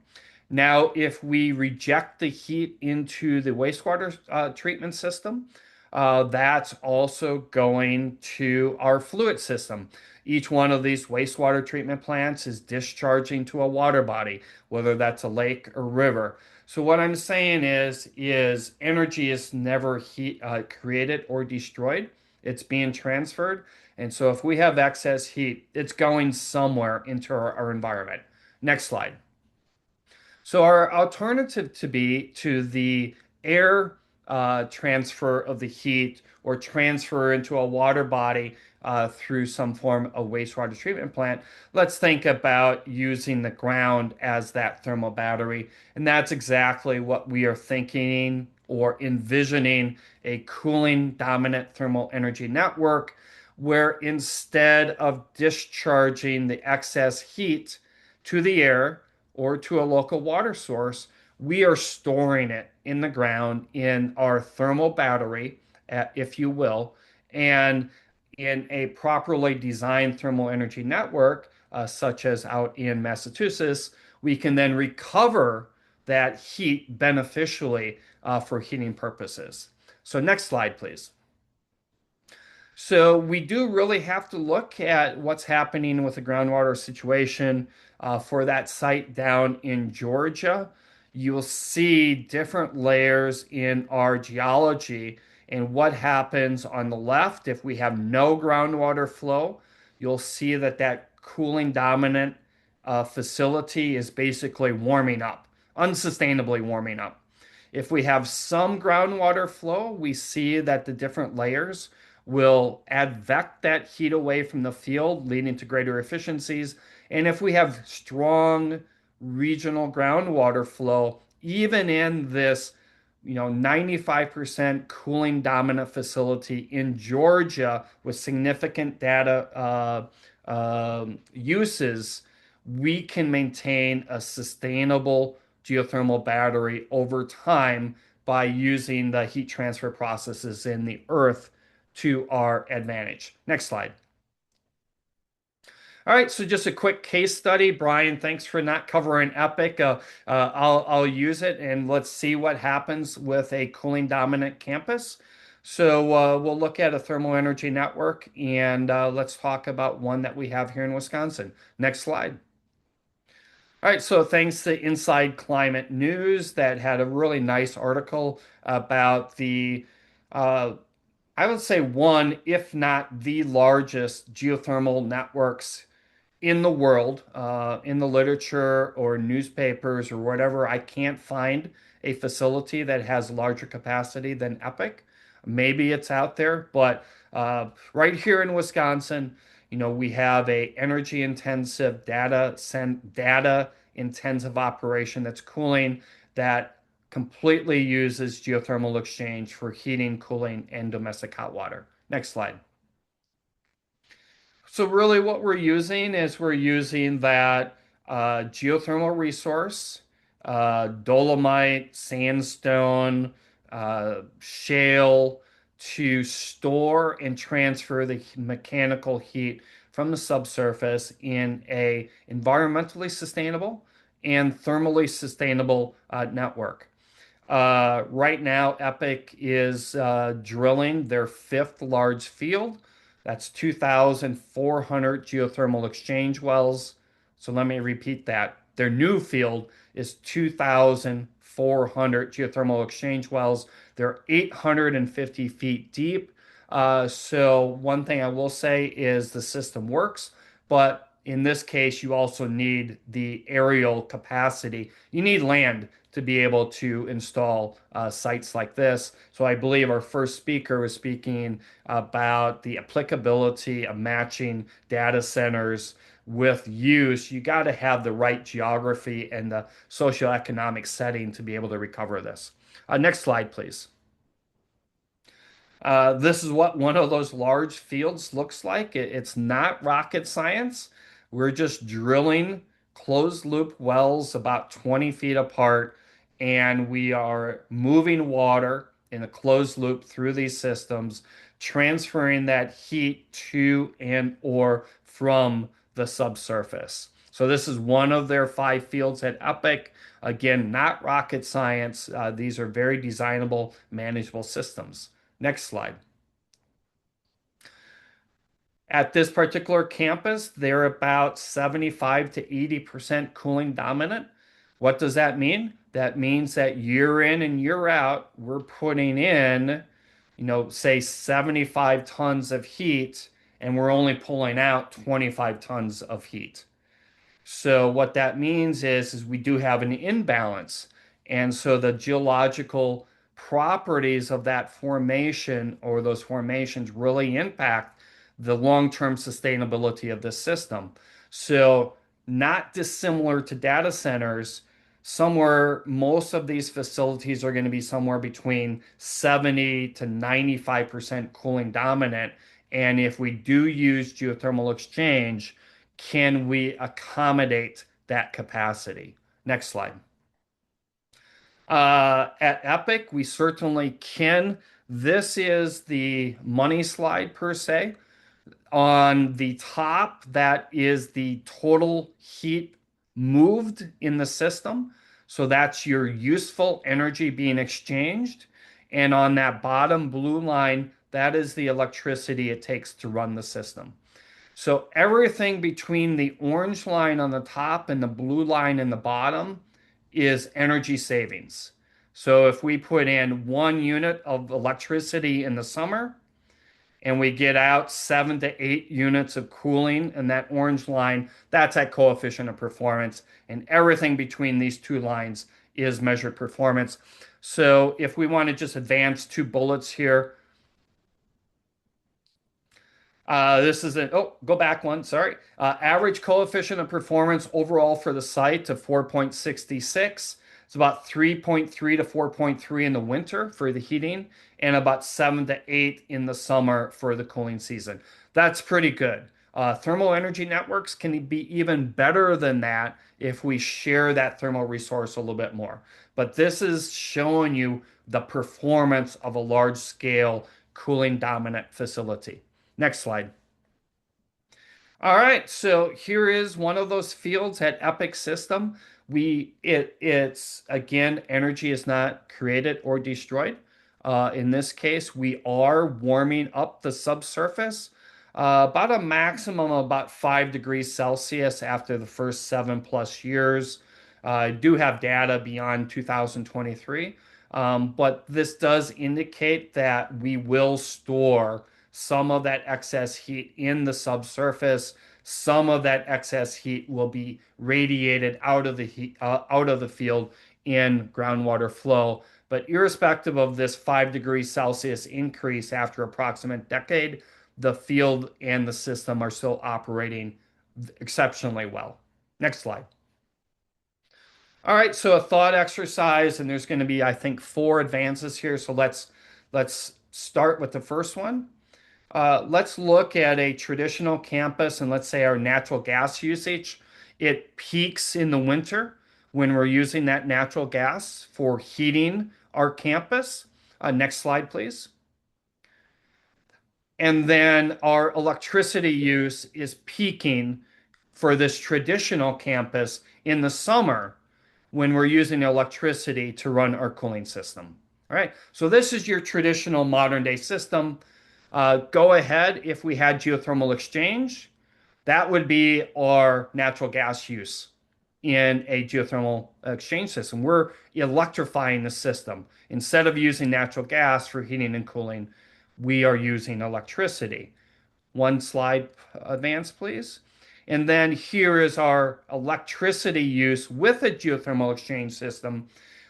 Now, if we reject the heat into the wastewater treatment system, that's also going to our fluid system. Each one of these wastewater treatment plants is discharging to a water body, whether that's a lake or river. So what I'm saying is energy is never created or destroyed. It's being transferred. And so if we have excess heat, it's going somewhere into our environment. Next slide. So our alternative to be to the air transfer of the heat, or transfer into a water body through some form of wastewater treatment plant, let's think about using the ground as that thermal battery. And that's exactly what we are thinking or envisioning: a cooling dominant thermal energy network, where instead of discharging the excess heat to the air or to a local water source, we are storing it in the ground in our thermal battery, if you will, and in a properly designed thermal energy network, such as out in Massachusetts, we can then recover that heat beneficially for heating purposes. So next slide, please. So we do really have to look at what's happening with the groundwater situation for that site down in Georgia. You'll see different layers in our geology, and what happens on the left if we have no groundwater flow. You'll see that cooling dominant facility is basically warming up, unsustainably warming up. If we have some groundwater flow, we see that the different layers will advect that heat away from the field, leading to greater efficiencies. And if we have strong regional groundwater flow, even in this 95% cooling dominant facility in Georgia with significant data uses, we can maintain a sustainable geothermal battery over time by using the heat transfer processes in the earth to our advantage. Next slide. All right, so just a quick case study. Brian, thanks for not covering Epic. I'll use it and let's see what happens with a cooling dominant campus. So we'll look at a thermal energy network and let's talk about one that we have here in Wisconsin. Next slide. All right, so thanks to Inside Climate News that had a really nice article about I would say one, if not the largest geothermal networks in the world, in the literature or newspapers or whatever. I can't find a facility that has larger capacity than Epic. Maybe it's out there, but right here in Wisconsin, we have a energy intensive data intensive operation that's cooling that completely uses geothermal exchange for heating, cooling, and domestic hot water. Next slide. So really what we're using is we're using that geothermal resource, dolomite, sandstone, shale to store and transfer the mechanical heat from the subsurface in a environmentally sustainable and thermally sustainable network. Right now, Epic is drilling their fifth large field. That's 2,400 geothermal exchange wells. So let me repeat that. Their new field is 2,400 geothermal exchange wells. They're 850 feet deep. So one thing I will say is the system works, but in this case, you also need the aerial capacity. You need land to be able to install sites like this. So I believe our first speaker was speaking about the applicability of matching data centers with use. You got to have the right geography and the socioeconomic setting to be able to recover this. Next slide, please. This is what one of those large fields looks like. It's not rocket science. We're just drilling closed loop wells about 20 feet apart, and we are moving water in a closed loop through these systems, transferring that heat to and or from the subsurface. So this is one of their 5 fields at Epic. Again, not rocket science. These are very designable, manageable systems. Next slide. At this particular campus, they're about 75 to 80% cooling dominant. What does that mean? That means that year in and year out, we're putting in, say 75 tons of heat, and we're only pulling out 25 tons of heat. So what that means is we do have an imbalance. And so the geological properties of that formation or those formations really impact the long-term sustainability of this system. So not dissimilar to data centers, most of these facilities are going to be somewhere between 70 to 95% cooling dominant. And if we do use geothermal exchange, can we accommodate that capacity? Next slide. At Epic, we certainly can. This is the money slide per se. On the top, that is the total heat moved in the system. So that's your useful energy being exchanged. And on that bottom blue line, that is the electricity it takes to run the system. So everything between the orange line on the top and the blue line in the bottom is energy savings. So if we put in 1 unit of electricity in the summer and we get out 7 to 8 units of cooling, and that orange line, that's at coefficient of performance, and everything between these two lines is measured performance. So if we want to just advance 2 bullets here, this is go back one, sorry. Average coefficient of performance overall for the site of 4.66. It's about 3.3 to 4.3 in the winter for the heating, and about 7 to 8 in the summer for the cooling season. That's pretty good. Thermal energy networks can be even better than that if we share that thermal resource a little bit more. But this is showing you the performance of a large scale cooling dominant facility. Next slide. All right, so here is one of those fields at Epic System. It's again, energy is not created or destroyed. In this case, we are warming up the subsurface about a maximum of about 5 degrees Celsius after the first 7+ years. I do have data beyond 2023, but this does indicate that we will store some of that excess heat in the subsurface. Some of that excess heat will be radiated out of the field in groundwater flow. But irrespective of this 5 degrees Celsius increase after approximate decade, the field and the system are still operating exceptionally well. Next slide. All right, so a thought exercise, and there's going to be, I think, 4 advances here. So let's start with the first one. Let's look at a traditional campus and let's say our natural gas usage. It peaks in the winter when we're using that natural gas for heating our campus. Next slide, please. And then our electricity use is peaking for this traditional campus in the summer when we're using electricity to run our cooling system. All right, so this is your traditional modern day system. Go ahead, if we had geothermal exchange, that would be our natural gas use in a geothermal exchange system. We're electrifying the system. Instead of using natural gas for heating and cooling, we are using electricity. One slide advance, please. And then here is our electricity use with a geothermal exchange system.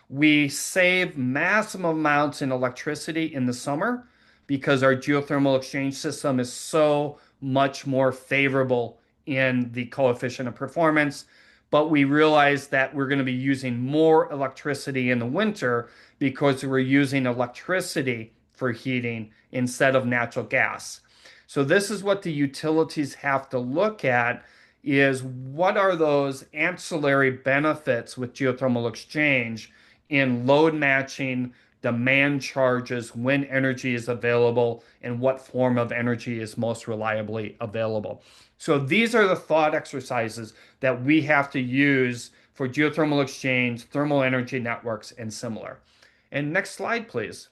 We save massive amounts in electricity in the summer because our geothermal exchange system is so much more favorable in the coefficient of performance. But we realize that we're going to be using more electricity in the winter because we're using electricity for heating instead of natural gas. So this is what the utilities have to look at, is what are those ancillary benefits with geothermal exchange in load matching, demand charges, when energy is available, and what form of energy is most reliably available. So these are the thought exercises that we have to use for geothermal exchange, thermal energy networks, and similar. And next slide, please.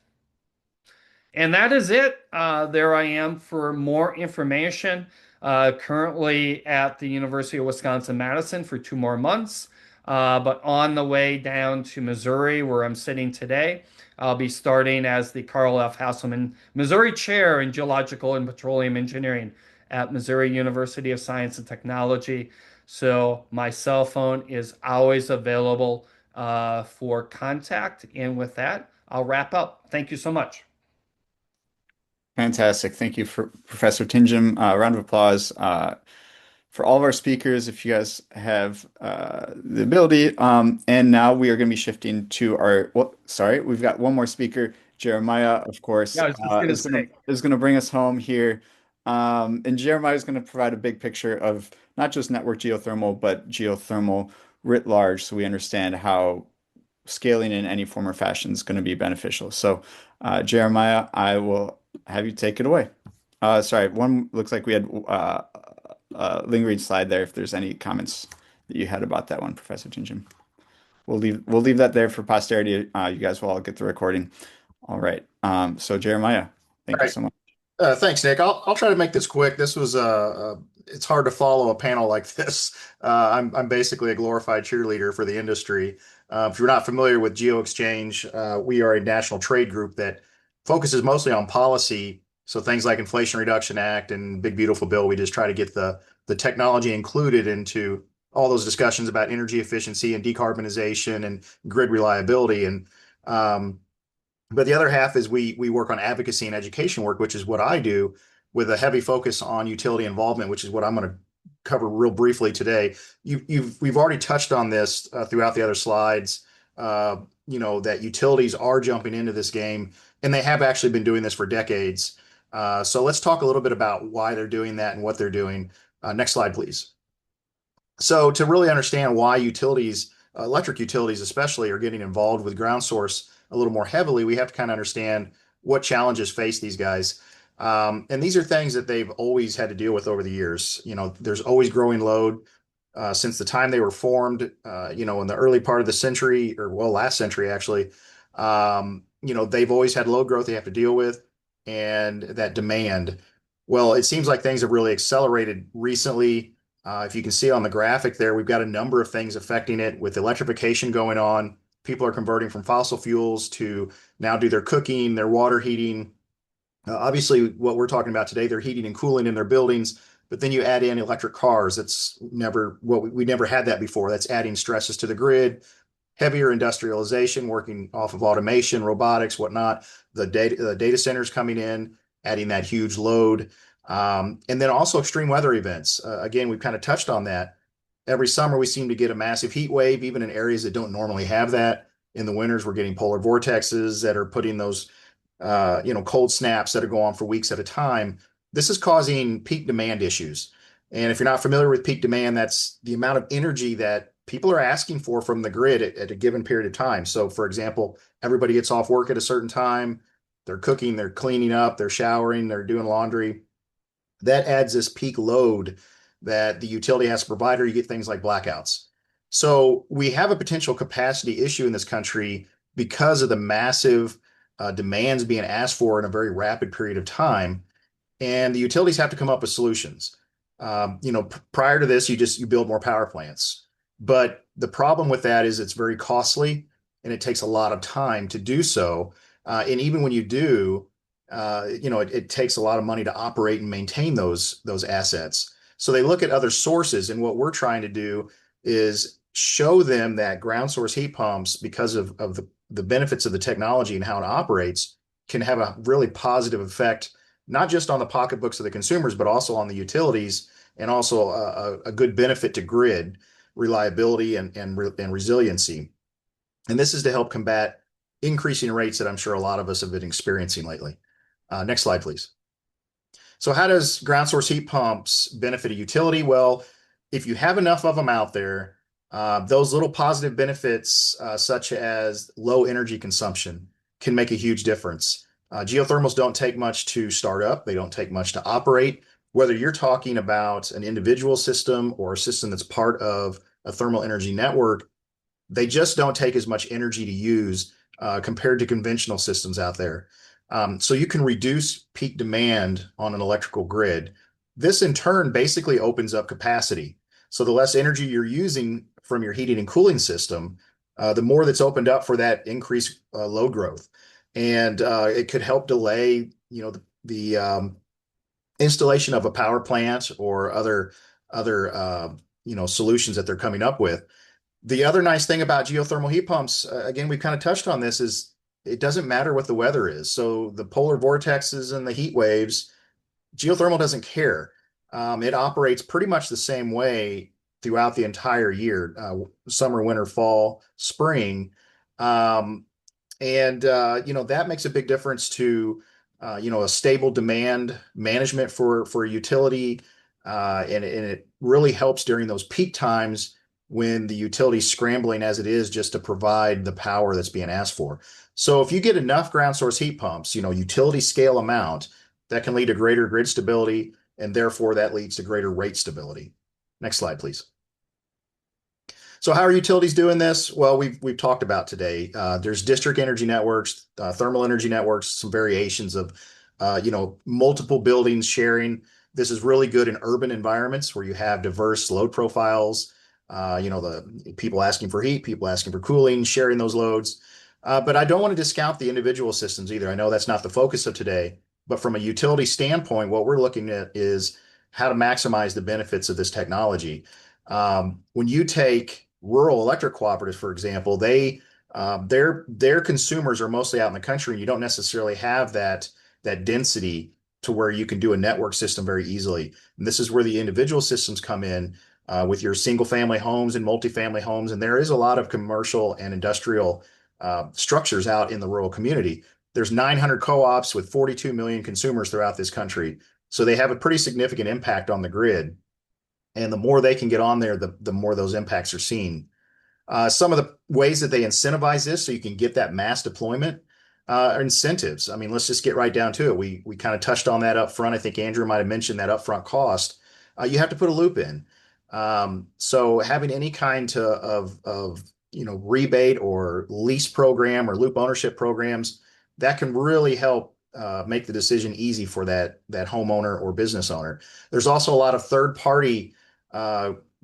And that is it. There I am for more information. Currently at the University of Wisconsin-Madison for 2 more months. But on the way down to Missouri, where I'm sitting today, I'll be starting as the Carl F. Hasselman Missouri Chair in Geological and Petroleum Engineering at Missouri University of Science and Technology. So my cell phone is always available for contact. And with that, I'll wrap up. Thank you so much. Fantastic. Thank you, for Professor Tinjum. Round of applause for all of our speakers, if you guys have the ability. And now we are going to be shifting to our, we've got one more speaker, Jeremiah, of course, Yeah, I was just going to say. is going to bring us home here. And Jeremiah is going to provide a big picture of not just network geothermal, but geothermal writ large, so we understand how scaling in any form or fashion is going to be beneficial. So, Jeremiah, I will have you take it away. One looks like we had a lingering slide there. If there's any comments that you had about that one, Professor Tinjum, we'll leave that there for posterity. You guys will all get the recording. All right. So Jeremiah, thank you so much. Thanks, Nick. I'll try to make this quick. This was it's hard to follow a panel like this. I'm basically a glorified cheerleader for the industry. If you're not familiar with GeoExchange, we are a national trade group that focuses mostly on policy So things like Inflation Reduction Act and Big Beautiful Bill, we just try to get the technology included into all those discussions about energy efficiency and decarbonization and grid reliability. And but the other half is we work on advocacy and education work, which is what I do, with a heavy focus on utility involvement, which is what I'm going to cover real briefly today. We've already touched on this throughout the other slides. That utilities are jumping into this game, and they have actually been doing this for decades. So let's talk a little bit about why they're doing that and what they're doing. Next slide, please. So to really understand why utilities, electric utilities especially, are getting involved with ground source a little more heavily, we have to kind of understand what challenges face these guys. And these are things that they've always had to deal with over the years. There's always growing load. Since the time they were formed, in the early part of the century, or well, last century actually, they've always had load growth they have to deal with, and that demand. Well, it seems like things have really accelerated recently. If you can see on the graphic there, we've got a number of things affecting it with electrification going on. People are converting from fossil fuels to now do their cooking, their water heating. Obviously, what we're talking about today, they're heating and cooling in their buildings, but then you add in electric cars. We never had that before. That's adding stresses to the grid, heavier industrialization, working off of automation, robotics, whatnot. The data centers coming in, adding that huge load. And then also extreme weather events. Again, we've kind of touched on that. Every summer, we seem to get a massive heat wave, even in areas that don't normally have that. In the winters, we're getting polar vortexes that are putting those cold snaps that are going on for weeks at a time. This is causing peak demand issues. And if you're not familiar with peak demand, that's the amount of energy that people are asking for from the grid at a given period of time. So for example, everybody gets off work at a certain time, they're cooking, they're cleaning up, they're showering, they're doing laundry. That adds this peak load that the utility has to provide, or you get things like blackouts. So we have a potential capacity issue in this country because of the massive demands being asked for in a very rapid period of time. And the utilities have to come up with solutions. Prior to this, you build more power plants. But the problem with that is it's very costly and it takes a lot of time to do so. And even when you do, it takes a lot of money to operate and maintain those assets. So they look at other sources, and what we're trying to do is show them that ground source heat pumps, because of the benefits of the technology and how it operates, can have a really positive effect, not just on the pocketbooks of the consumers, but also on the utilities, and also a good benefit to grid reliability and resiliency. And this is to help combat increasing rates that I'm sure a lot of us have been experiencing lately. Next slide, please. So how does ground source heat pumps benefit a utility? Well, if you have enough of them out there, those little positive benefits, such as low energy consumption, can make a huge difference. Geothermals don't take much to start up. They don't take much to operate. Whether you're talking about an individual system or a system that's part of a thermal energy network, they just don't take as much energy to use compared to conventional systems out there. So you can reduce peak demand on an electrical grid. This in turn basically opens up capacity. So the less energy you're using from your heating and cooling system, the more that's opened up for that increased load growth. And it could help delay, the installation of a power plant or other solutions that they're coming up with. The other nice thing about geothermal heat pumps, again, we kind of touched on this, is it doesn't matter what the weather is. So the polar vortexes and the heat waves, geothermal doesn't care. It operates pretty much the same way throughout the entire year, summer, winter, fall, spring. That makes a big difference to, a stable demand management for a utility. And it really helps during those peak times when the utility's scrambling as it is just to provide the power that's being asked for. So if you get enough ground source heat pumps, utility scale amount, that can lead to greater grid stability, and therefore that leads to greater rate stability. Next slide, please. So how are utilities doing this? Well, we've talked about today. There's district energy networks, thermal energy networks, some variations of, multiple buildings sharing. This is really good in urban environments where you have diverse load profiles. The people asking for heat, people asking for cooling, sharing those loads. But I don't want to discount the individual systems either. I know that's not the focus of today, But from a utility standpoint, what we're looking at is how to maximize the benefits of this technology. When you take rural electric cooperatives, for example, their consumers are mostly out in the country, and you don't necessarily have that density to where you can do a network system very easily. And this is where the individual systems come in with your single family homes and multifamily homes. And there is a lot of commercial and industrial structures out in the rural community. There's 900 co-ops with 42 million consumers throughout this country. So they have a pretty significant impact on the grid. And the more they can get on there, the more those impacts are seen. Some of the ways that they incentivize this so you can get that mass deployment are incentives. I mean, let's just get right down to it. We kind of touched on that up front. I think Andrew might have mentioned that upfront cost. You have to put a loop in. So having any kind of rebate or lease program or loop ownership programs, that can really help make the decision easy for that homeowner or business owner. There's also a lot of third-party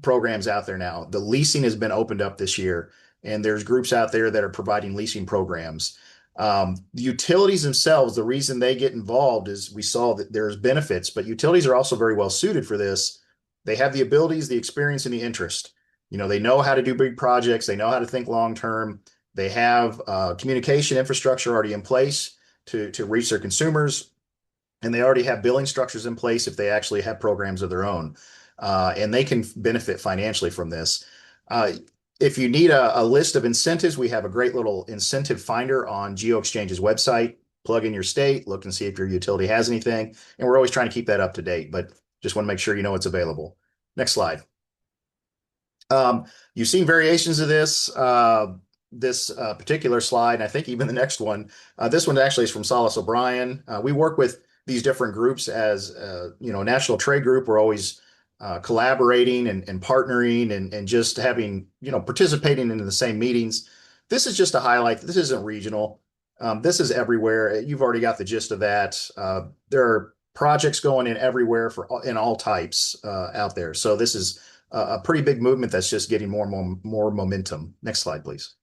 programs out there now. The leasing has been opened up this year, and there's groups out there that are providing leasing programs. The utilities themselves, the reason they get involved is we saw that there's benefits, but utilities are also very well suited for this. They have the abilities, the experience, and the interest. They know how to do big projects. They know how to think long-term. They have communication infrastructure already in place to reach their consumers, and they already have billing structures in place if they actually have programs of their own. And they can benefit financially from this. If you need a list of incentives, we have a great little incentive finder on GeoExchange's website. Plug in your state, look and see if your utility has anything. And we're always trying to keep that up to date, but just want to make sure you know it's available. Next slide. You've seen variations of this particular slide, and I think even the next one. This one actually is from Solace O'Brien. We work with these different groups as a national trade group. We're always collaborating and partnering and just having, participating in the same meetings. This is just a highlight. This isn't regional. This is everywhere. You've already got the gist of that. There are projects going in everywhere in all types out there. So this is a pretty big movement that's just getting more and more momentum. Next slide, please.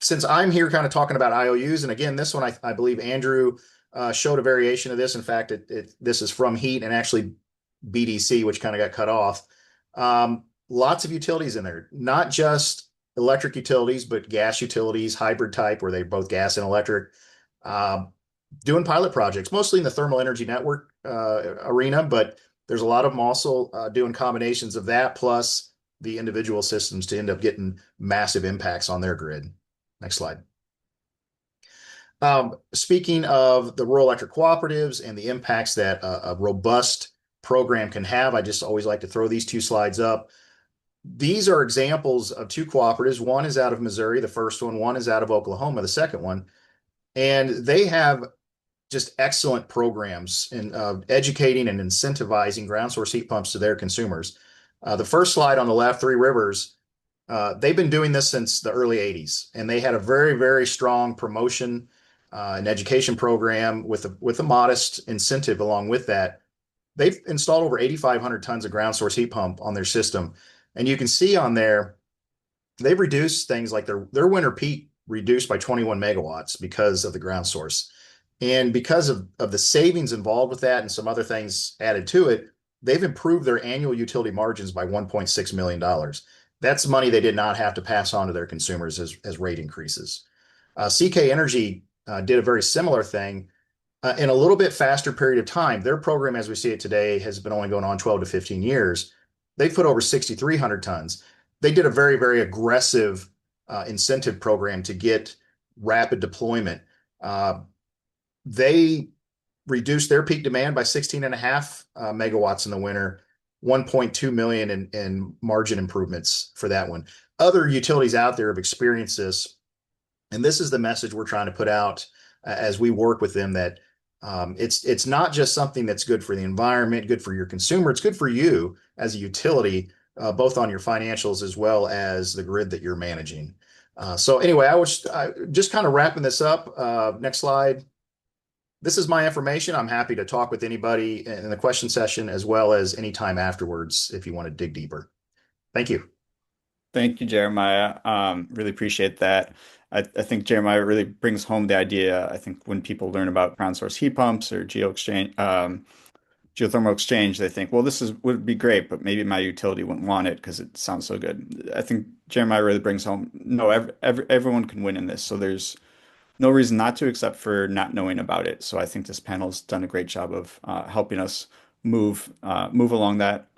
Since I'm here kind of talking about IOUs, and again, this one, I believe Andrew showed a variation of this. In fact, this is from heat and actually BDC, which kind of got cut off. Lots of utilities in there, not just electric utilities, but gas utilities, hybrid type, where they're both gas and electric, doing pilot projects, mostly in the thermal energy network arena, but there's a lot of them also doing combinations of that plus the individual systems to end up getting massive impacts on their grid. Next slide. Speaking of the rural electric cooperatives and the impacts that a robust program can have, I just always like to throw these two slides up. These are examples of two cooperatives. One is out of Missouri, the first one is out of Oklahoma, the second one. And they have just excellent programs in educating and incentivizing ground source heat pumps to their consumers. The first slide on the left, Three Rivers, they've been doing this since the early 80s, and they had a very, very strong promotion and education program with a modest incentive along with that. They've installed over 8,500 tons of ground source heat pump on their system. And you can see on there, they've reduced things like their winter peak reduced by 21 megawatts because of the ground source. And because of the savings involved with that and some other things added to it, they've improved their annual utility margins by $1.6 million. That's money they did not have to pass on to their consumers as rate increases. CK Energy did a very similar thing in a little bit faster period of time. Their program, as we see it today, has been only going on 12 to 15 years. They put over 6,300 tons. They did a very, very aggressive incentive program to get rapid deployment. They reduced their peak demand by 16.5 megawatts in the winter, 1.2 million in margin improvements for that one. Other utilities out there have experienced this, and this is the message we're trying to put out as we work with them, that it's not just something that's good for the environment, good for your consumer, it's good for you as a utility, both on your financials as well as the grid that you're managing. So anyway, I was just kind of wrapping this up. Next slide. This is my information. I'm happy to talk with anybody in the question session as well as anytime afterwards if you want to dig deeper. Thank you. Thank you, Jeremiah. Really appreciate that. I think Jeremiah really brings home the idea. I think when people learn about ground source heat pumps or geothermal exchange, they think, well, would be great, but maybe my utility wouldn't want it because it sounds so good. I think Jeremiah really brings home, no, everyone can win in this. So there's no reason not to, except for not knowing about it. So I think this panel's done a great job of helping us move along that.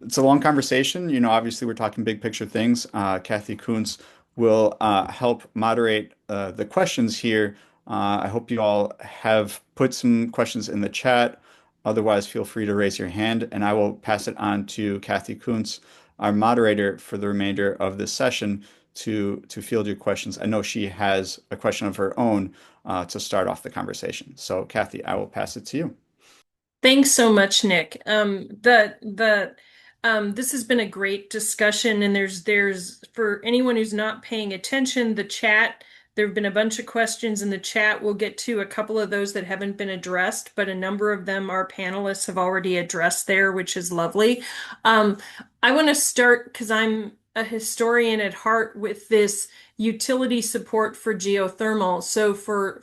It's a long conversation. Obviously we're talking big picture things. Kathy Kuntz will help moderate the questions here. I hope you all have put some questions in the chat. Otherwise, feel free to raise your hand and I will pass it on to Kathy Kuntz, our moderator for the remainder of this session to field your questions. I know she has a question of her own to start off the conversation. So Kathy, I will pass it to you. Thanks so much, Nick. This has been a great discussion, and there's for anyone who's not paying attention, the chat, there have been a bunch of questions in the chat. We'll get to a couple of those that haven't been addressed, but a number of them our panelists have already addressed there, which is lovely. I want to start, because I'm a historian at heart, with this utility support for geothermal. So for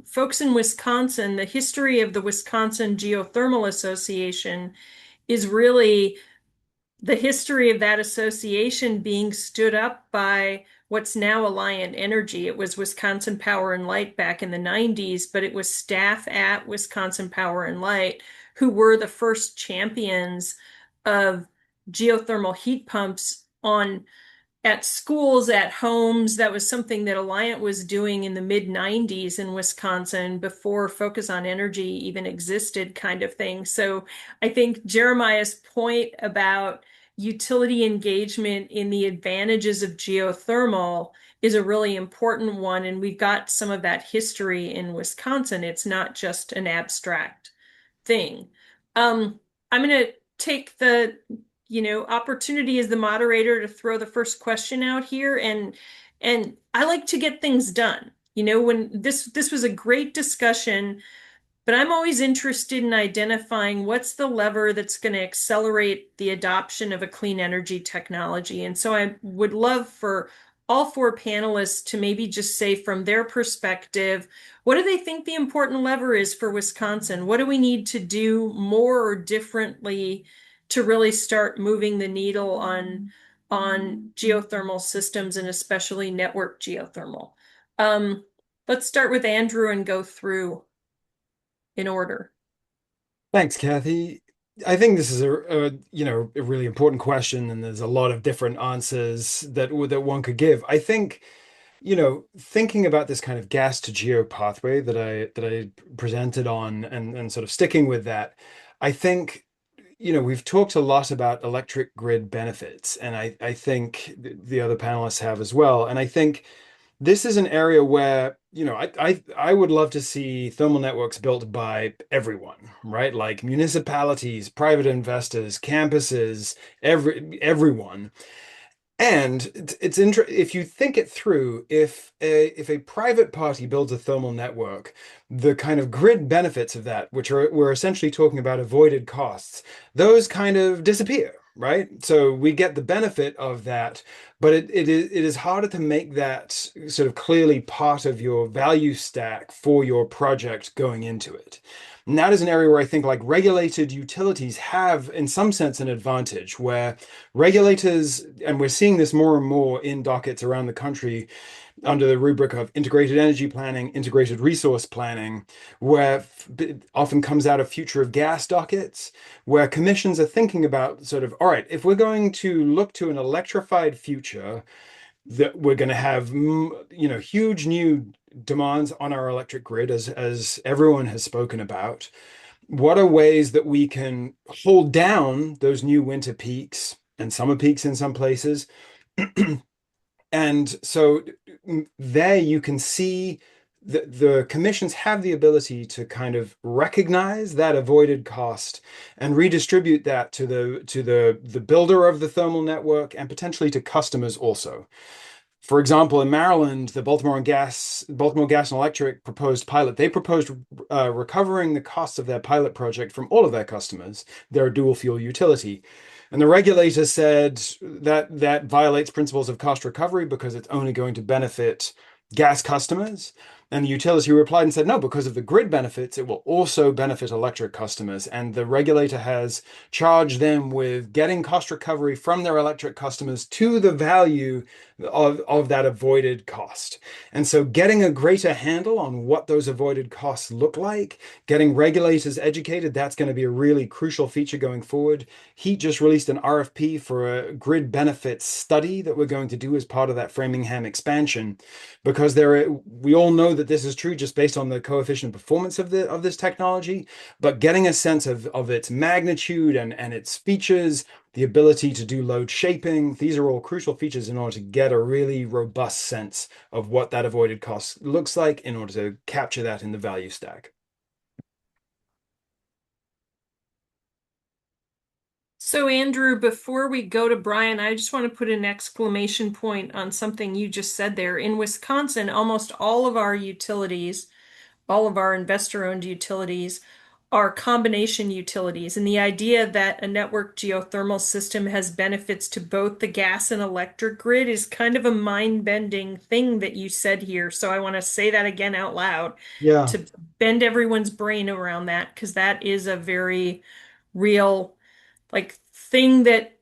folks in Wisconsin, the history of the Wisconsin Geothermal Association is really the history of that association being stood up by what's now Alliant Energy. It was Wisconsin Power and Light back in the 90s, but it was staff at Wisconsin Power and Light who were the first champions of geothermal heat pumps at schools, at homes. That was something that Alliant was doing in the mid 90s in Wisconsin before Focus on Energy even existed, kind of thing. So I think Jeremiah's point about utility engagement in the advantages of geothermal is a really important one. And we've got some of that history in Wisconsin. It's not just an abstract thing. I'm going to take the opportunity as the moderator to throw the first question out here. And I like to get things done. When this was a great discussion, but I'm always interested in identifying what's the lever that's going to accelerate the adoption of a clean energy technology. And so I would love for all four panelists to maybe just say from their perspective, what do they think the important lever is for Wisconsin? What do we need to do more or differently to really start moving the needle on geothermal systems, and especially network geothermal? Let's start with Andrew and go through in order. Thanks, Kathy. I think this is a really important question, and there's a lot of different answers that one could give. I think, thinking about this kind of gas to geo pathway that I presented on, and sort of sticking with that, I think, we've talked a lot about electric grid benefits, and I think the other panelists have as well. And I think this is an area where, I would love to see thermal networks built by everyone, right? Like municipalities, private investors, campuses, everyone. And it's if you think it through, if a private party builds a thermal network, the kind of grid benefits of that, which we're essentially talking about avoided costs, those kind of disappear, right? So we get the benefit of that, but it is harder to make that sort of clearly part of your value stack for your project going into it. And that is an area where I think like regulated utilities have, in some sense, an advantage, where regulators, and we're seeing this more and more in dockets around the country under the rubric of integrated energy planning, integrated resource planning, where often comes out of future of gas dockets, where commissions are thinking about sort of, all right, if we're going to look to an electrified future, that we're going to have, huge new demands on our electric grid, as everyone has spoken about. What are ways that we can hold down those new winter peaks and summer peaks in some places? And so there you can see the commissions have the ability to kind of recognize that avoided cost and redistribute that to the builder of the thermal network, and potentially to customers also. For example, in Maryland, the Baltimore Gas and Electric proposed pilot. They proposed recovering the costs of their pilot project from all of their customers. They're a dual fuel utility. And the regulator said that that violates principles of cost recovery because it's only going to benefit gas customers. And the utility replied and said, no, because of the grid benefits, it will also benefit electric customers. And the regulator has charged them with getting cost recovery from their electric customers to the value of that avoided cost. And so getting a greater handle on what those avoided costs look like, getting regulators educated, that's going to be a really crucial feature going forward. Heat just released an RFP for a grid benefits study that we're going to do as part of that Framingham expansion, because we all know that this is true just based on the coefficient of performance of this technology, but getting a sense of its magnitude and its features, the ability to do load shaping, these are all crucial features in order to get a really robust sense of what that avoided cost looks like in order to capture that in the value stack. So Andrew, before we go to Brian, I just want to put an exclamation point on something you just said there. In Wisconsin, almost all of our utilities, all of our investor-owned utilities are combination utilities. And the idea that a network geothermal system has benefits to both the gas and electric grid is kind of a mind-bending thing that you said here. So I want to say that again out loud to bend everyone's brain around that, because that is a very real thing that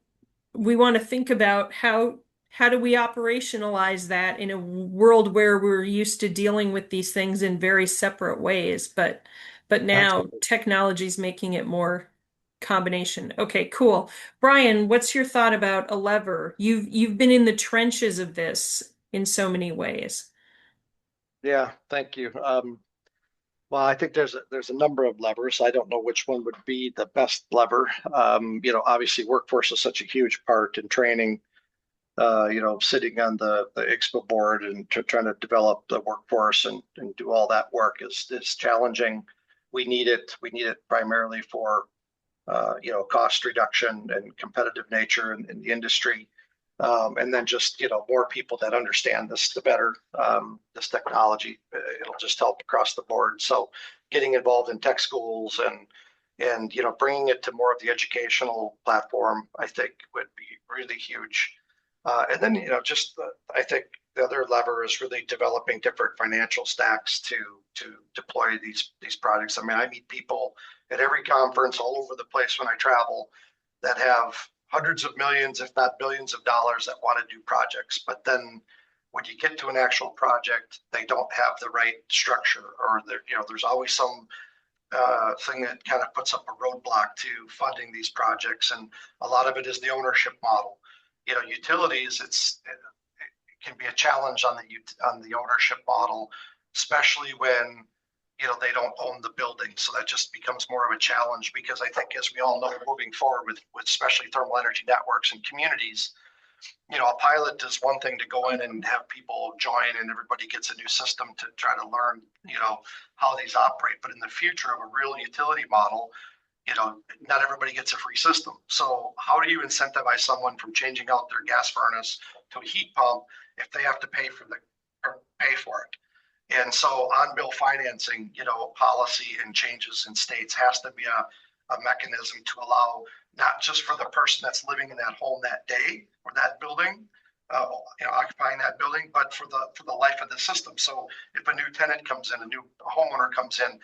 we want to think about. How do we operationalize that in a world where we're used to dealing with these things in very separate ways, but now technology's making it more combination. Okay, cool. Brian, what's your thought about a lever? You've been in the trenches of this in so many ways. Yeah, thank you. Well, I think there's a number of levers. I don't know which one would be the best lever. Obviously workforce is such a huge part in training. Sitting on the expo board and trying to develop the workforce and do all that work is challenging. We need it. We need it primarily for cost reduction and competitive nature in the industry. And then just, more people that understand this, the better, this technology, it'll just help across the board. So getting involved in tech schools and bringing it to more of the educational platform, I think would be really huge. And then, I think the other lever is really developing different financial stacks to deploy these projects. I mean, I meet people at every conference all over the place when I travel that have hundreds of millions, if not billions of dollars that want to do projects. But then when you get to an actual project, they don't have the right structure, or there's always some thing that kind of puts up a roadblock to funding these projects. And a lot of it is the ownership model. Utilities, it can be a challenge on the ownership model, especially when they don't own the building. So that just becomes more of a challenge, because I think, as we all know, moving forward with especially thermal energy networks and communities, a pilot is one thing to go in and have people join and everybody gets a new system to try to learn, how these operate. But in the future of a real utility model, not everybody gets a free system. So how do you incentivize someone from changing out their gas furnace to a heat pump if they have to pay for it? And so on-bill financing, policy and changes in states has to be a mechanism to allow, not just for the person that's living in that home that day or that building, occupying that building, but for the life of the system. So if a new tenant comes in, a new homeowner comes in,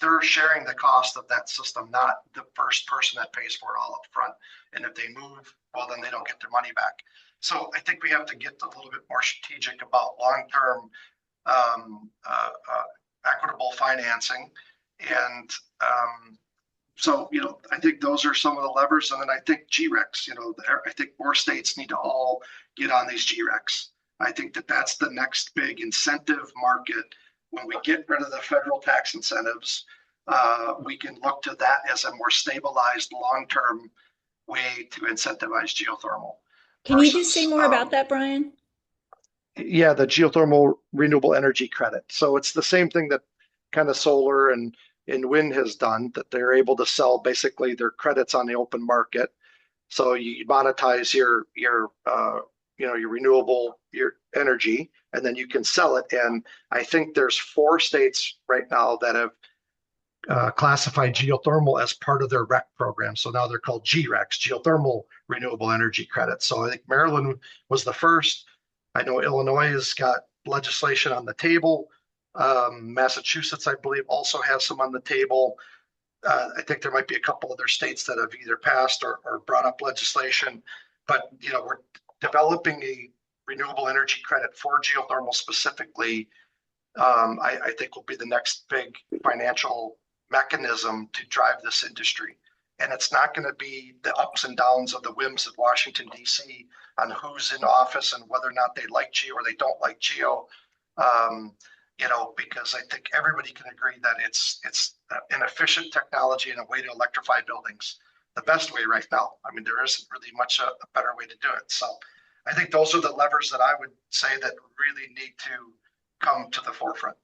they're sharing the cost of that system, not the first person that pays for it all up front. And if they move, well, then they don't get their money back. So I think we have to get a little bit more strategic about long-term equitable financing. And I think those are some of the levers. And then I think GRECs, I think more states need to all get on these GRECs. I think that's the next big incentive market. When we get rid of the federal tax incentives, we can look to that as a more stabilized long-term way to incentivize geothermal. Can you just say more about that, Brian? Yeah, the geothermal renewable energy credit. So it's the same thing that kind of solar and wind has done, that they're able to sell basically their credits on the open market. So you monetize your renewable, your energy, and then you can sell it. And I think there's 4 states right now that have classified geothermal as part of their REC program. So now they're called GRECs, Geothermal Renewable Energy Credits. So I think Maryland was the first. I know Illinois has got legislation on the table. Massachusetts, I believe, also has some on the table. I think there might be a couple other states that have either passed or brought up legislation. But we're developing a renewable energy credit for geothermal specifically. I think will be the next big financial mechanism to drive this industry. And it's not going to be the ups and downs of the whims of Washington, D.C. on who's in office and whether or not they like geo or they don't like geo. Because I think everybody can agree that it's an efficient technology and a way to electrify buildings. The best way right now. I mean, there isn't really much a better way to do it. So I think those are the levers that I would say that really need to come to the forefront.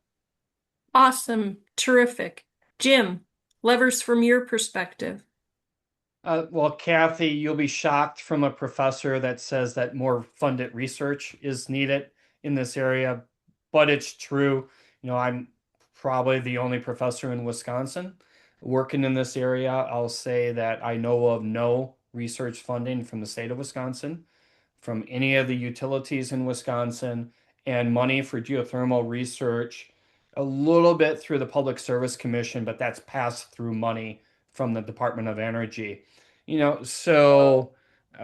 Awesome. Terrific. Jim, levers from your perspective. Well, Kathy, you'll be shocked from a professor that says that more funded research is needed in this area, but it's true. I'm probably the only professor in Wisconsin working in this area. I'll say that I know of no research funding from the state of Wisconsin, from any of the utilities in Wisconsin, and money for geothermal research a little bit through the Public Service Commission, but that's passed through money from the Department of Energy. So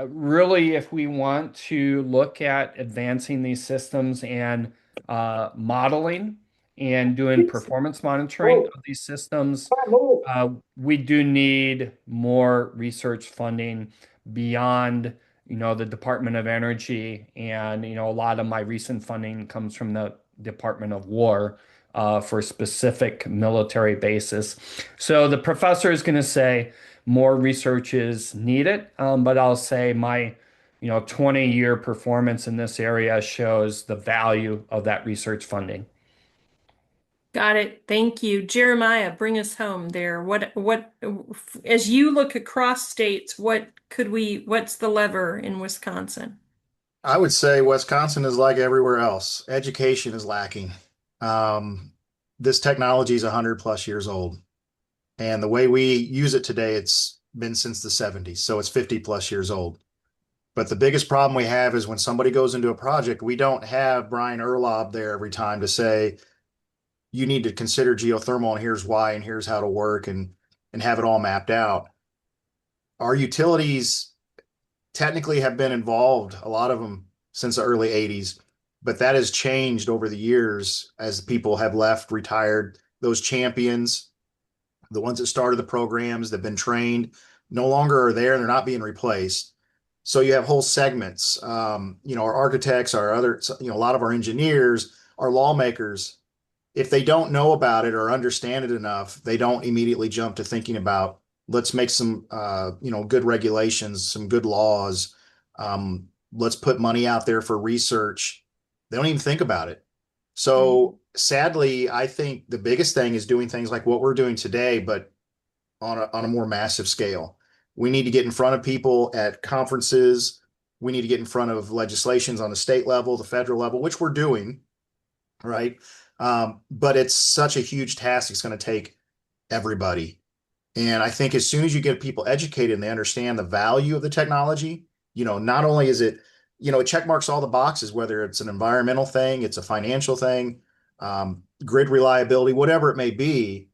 really, if we want to look at advancing these systems and modeling and doing performance monitoring of these systems, we do need more research funding beyond the Department of Energy. And a lot of my recent funding comes from the Department of War for specific military bases. So the professor is going to say more research is needed, but I'll say my 20-year performance in this area shows the value of that research funding. Got it. Thank you. Jeremiah, bring us home there. What, as you look across states, what's the lever in Wisconsin? I would say Wisconsin is like everywhere else. Education is lacking. This technology is 100 plus years old. And the way we use it today, it's been since the 70s. So it's 50 plus years old. But the biggest problem we have is when somebody goes into a project, we don't have Brian Urlaub there every time to say, you need to consider geothermal and here's why and here's how to work and have it all mapped out. Our utilities technically have been involved, a lot of them since the early 80s, but that has changed over the years as people have left, retired. Those champions, the ones that started the programs that have been trained, no longer are there and they're not being replaced. So you have whole segments, our architects, our other, a lot of our engineers, our lawmakers, if they don't know about it or understand it enough, they don't immediately jump to thinking about, let's make some, good regulations, some good laws. Let's put money out there for research. They don't even think about it. So sadly, I think the biggest thing is doing things like what we're doing today, but on a more massive scale. We need to get in front of people at conferences. We need to get in front of legislations on the state level, the federal level, which we're doing, right? But it's such a huge task. It's going to take everybody. And I think as soon as you get people educated and they understand the value of the technology, not only is it, it check marks all the boxes, whether it's an environmental thing, it's a financial thing, grid reliability, whatever it may be,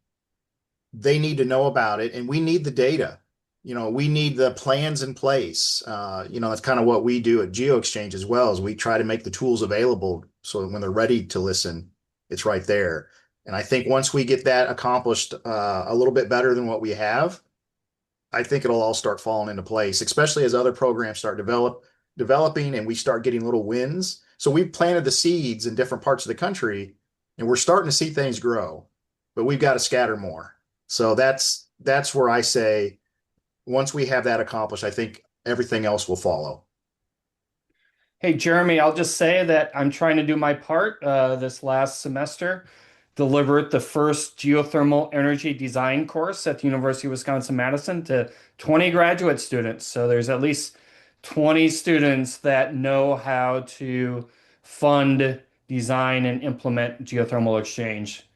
they need to know about it. And we need the data. We need the plans in place. That's kind of what we do at GeoExchange as well, is we try to make the tools available so that when they're ready to listen, it's right there. And I think once we get that accomplished a little bit better than what we have, I think it'll all start falling into place, especially as other programs start developing and we start getting little wins. So we've planted the seeds in different parts of the country and we're starting to see things grow, but we've got to scatter more. So that's where I say, once we have that accomplished, I think everything else will follow. Hey, Jeremy, I'll just say that I'm trying to do my part this last semester, deliver the first geothermal energy design course at the University of Wisconsin-Madison to 20 graduate students. So there's at least 20 students that know how to fund, design, and implement geothermal exchange.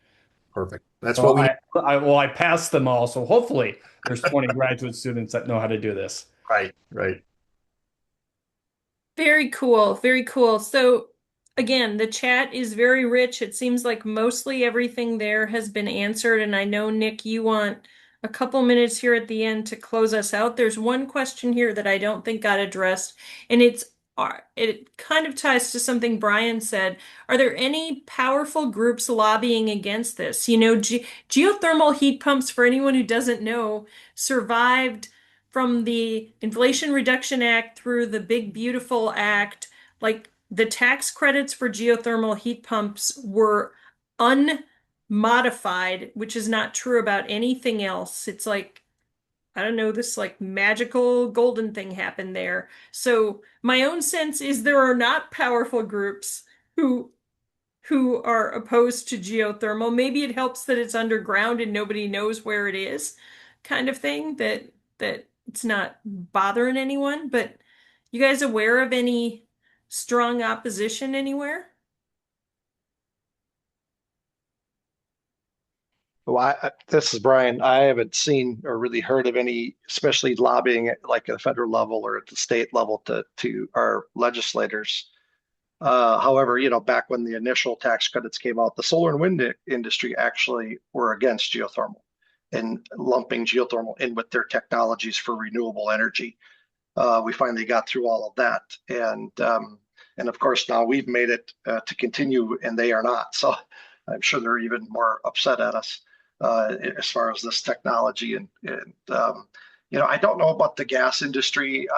Perfect. That's what we need. I passed them all, so hopefully there's 20 graduate students that know how to do this. Right, right. Very cool. Very cool. So again, the chat is very rich. It seems like mostly everything there has been answered. And I know, Nick, you want a couple minutes here at the end to close us out. There's one question here that I don't think got addressed, and it kind of ties to something Brian said. Are there any powerful groups lobbying against this? You know, geothermal heat pumps, for anyone who doesn't know, survived from the Inflation Reduction Act through the Big Beautiful Act. Like, the tax credits for geothermal heat pumps were unmodified, which is not true about anything else. It's like, I don't know, this like magical golden thing happened there. So my own sense is there are not powerful groups who are opposed to geothermal. Maybe it helps that it's underground and nobody knows where it is, kind of thing, that it's not bothering anyone. But you guys aware of any strong opposition anywhere? Well, this is Brian. I haven't seen or really heard of any, especially lobbying at like a federal level or at the state level to our legislators. However, back when the initial tax credits came out, the solar and wind industry actually were against geothermal and lumping geothermal in with their technologies for renewable energy. We finally got through all of that, and of course now we've made it to continue, and they are not. So I'm sure they're even more upset at us as far as this technology. And I don't know about the gas industry.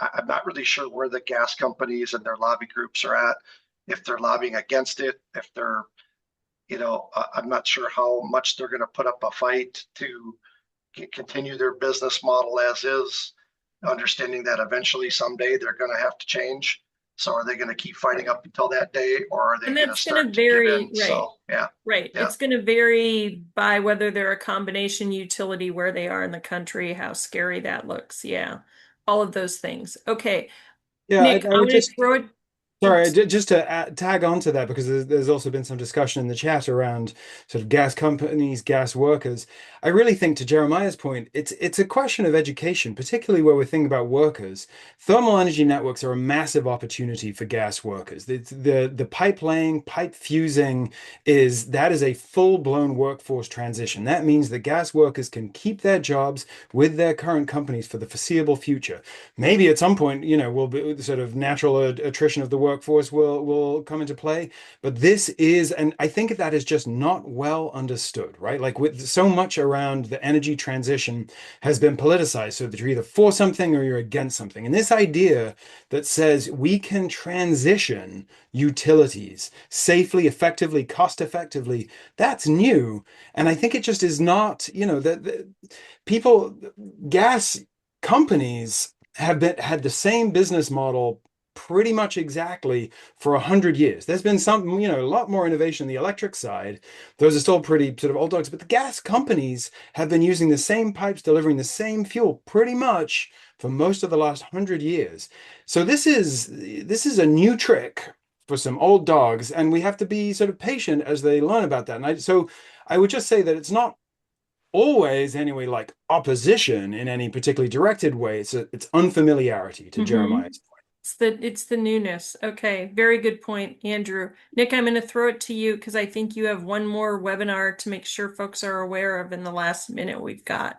I'm not really sure where the gas companies and their lobby groups are at, if they're lobbying against it, if they're, I'm not sure how much they're going to put up a fight to continue their business model as is, understanding that eventually someday they're going to have to change. So are they going to keep fighting up until that day, or are they going to start to give in? Right. So, yeah. Right. Yeah. It's going to vary by whether they're a combination utility, where they are in the country, how scary that looks. Yeah. All of those things. Okay. Yeah, Nick, I I'm would going to just throw it. Sorry, just to tag on to that, because there's also been some discussion in the chat around sort of gas companies, gas workers. I really think, to Jeremiah's point, it's a question of education, particularly where we're thinking about workers. Thermal energy networks are a massive opportunity for gas workers. The pipe laying, pipe fusing that is a full-blown workforce transition. That means that gas workers can keep their jobs with their current companies for the foreseeable future. Maybe at some point, will be sort of natural attrition of the workforce will come into play. But this is, and I think that is just not well understood, right? Like, with so much around the energy transition has been politicized, so that you're either for something or you're against something. And this idea that says we can transition utilities safely, effectively, cost effectively, that's new. And I think it just is not, gas companies had the same business model pretty much exactly for 100 years. There's been some, a lot more innovation on the electric side. Those are still pretty sort of old dogs, but the gas companies have been using the same pipes, delivering the same fuel pretty much for most of the last 100 years. So this is a new trick for some old dogs, and we have to be sort of patient as they learn about that. And so I would just say that it's not always anyway like opposition in any particularly directed way. It's unfamiliarity, to Jeremiah's point. It's the newness. Okay, very good point, Andrew. Nick, I'm going to throw it to you because I think you have one more webinar to make sure folks are aware of in the last minute we've got.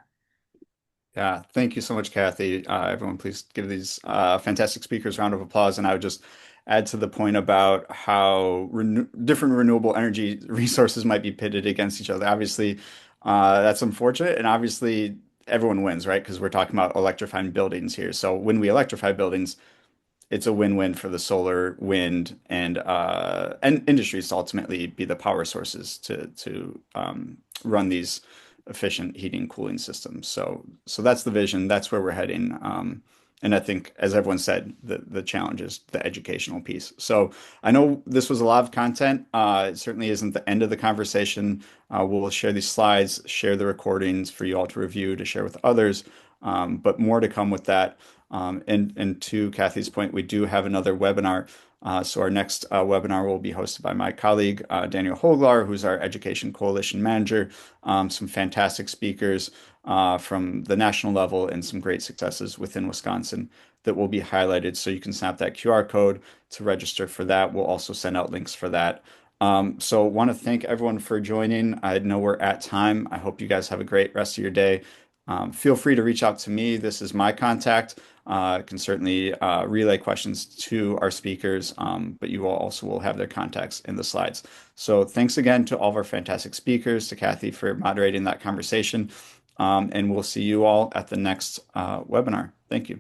Yeah, thank you so much, Kathy. Everyone, please give these fantastic speakers a round of applause. And I would just add to the point about how different renewable energy resources might be pitted against each other. Obviously, that's unfortunate, and obviously everyone wins, right? Because we're talking about electrifying buildings here. So when we electrify buildings, it's a win-win for the solar, wind, and industries to ultimately be the power sources to run these efficient heating and cooling systems. So that's the vision. That's where we're heading. And I think, as everyone said, the challenge is the educational piece. So I know this was a lot of content. It certainly isn't the end of the conversation. We'll share these slides, share the recordings for you all to review, to share with others. But more to come with that. And to Kathy's point, we do have another webinar So our next webinar will be hosted by my colleague, Daniel Hoglar, who's our Education Coalition Manager. Some fantastic speakers from the national level and some great successes within Wisconsin that will be highlighted. So you can snap that QR code to register for that. We'll also send out links for that. So want to thank everyone for joining. I know we're at time. I hope you guys have a great rest of your day. Feel free to reach out to me. This is my contact. Can certainly relay questions to our speakers, but you also will have their contacts in the slides. So thanks again to all of our fantastic speakers, to Kathy for moderating that conversation, and we'll see you all at the next webinar. Thank you.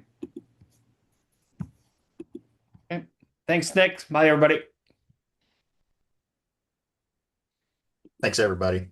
Okay. Thanks, Nick. Bye, everybody. Thanks, everybody.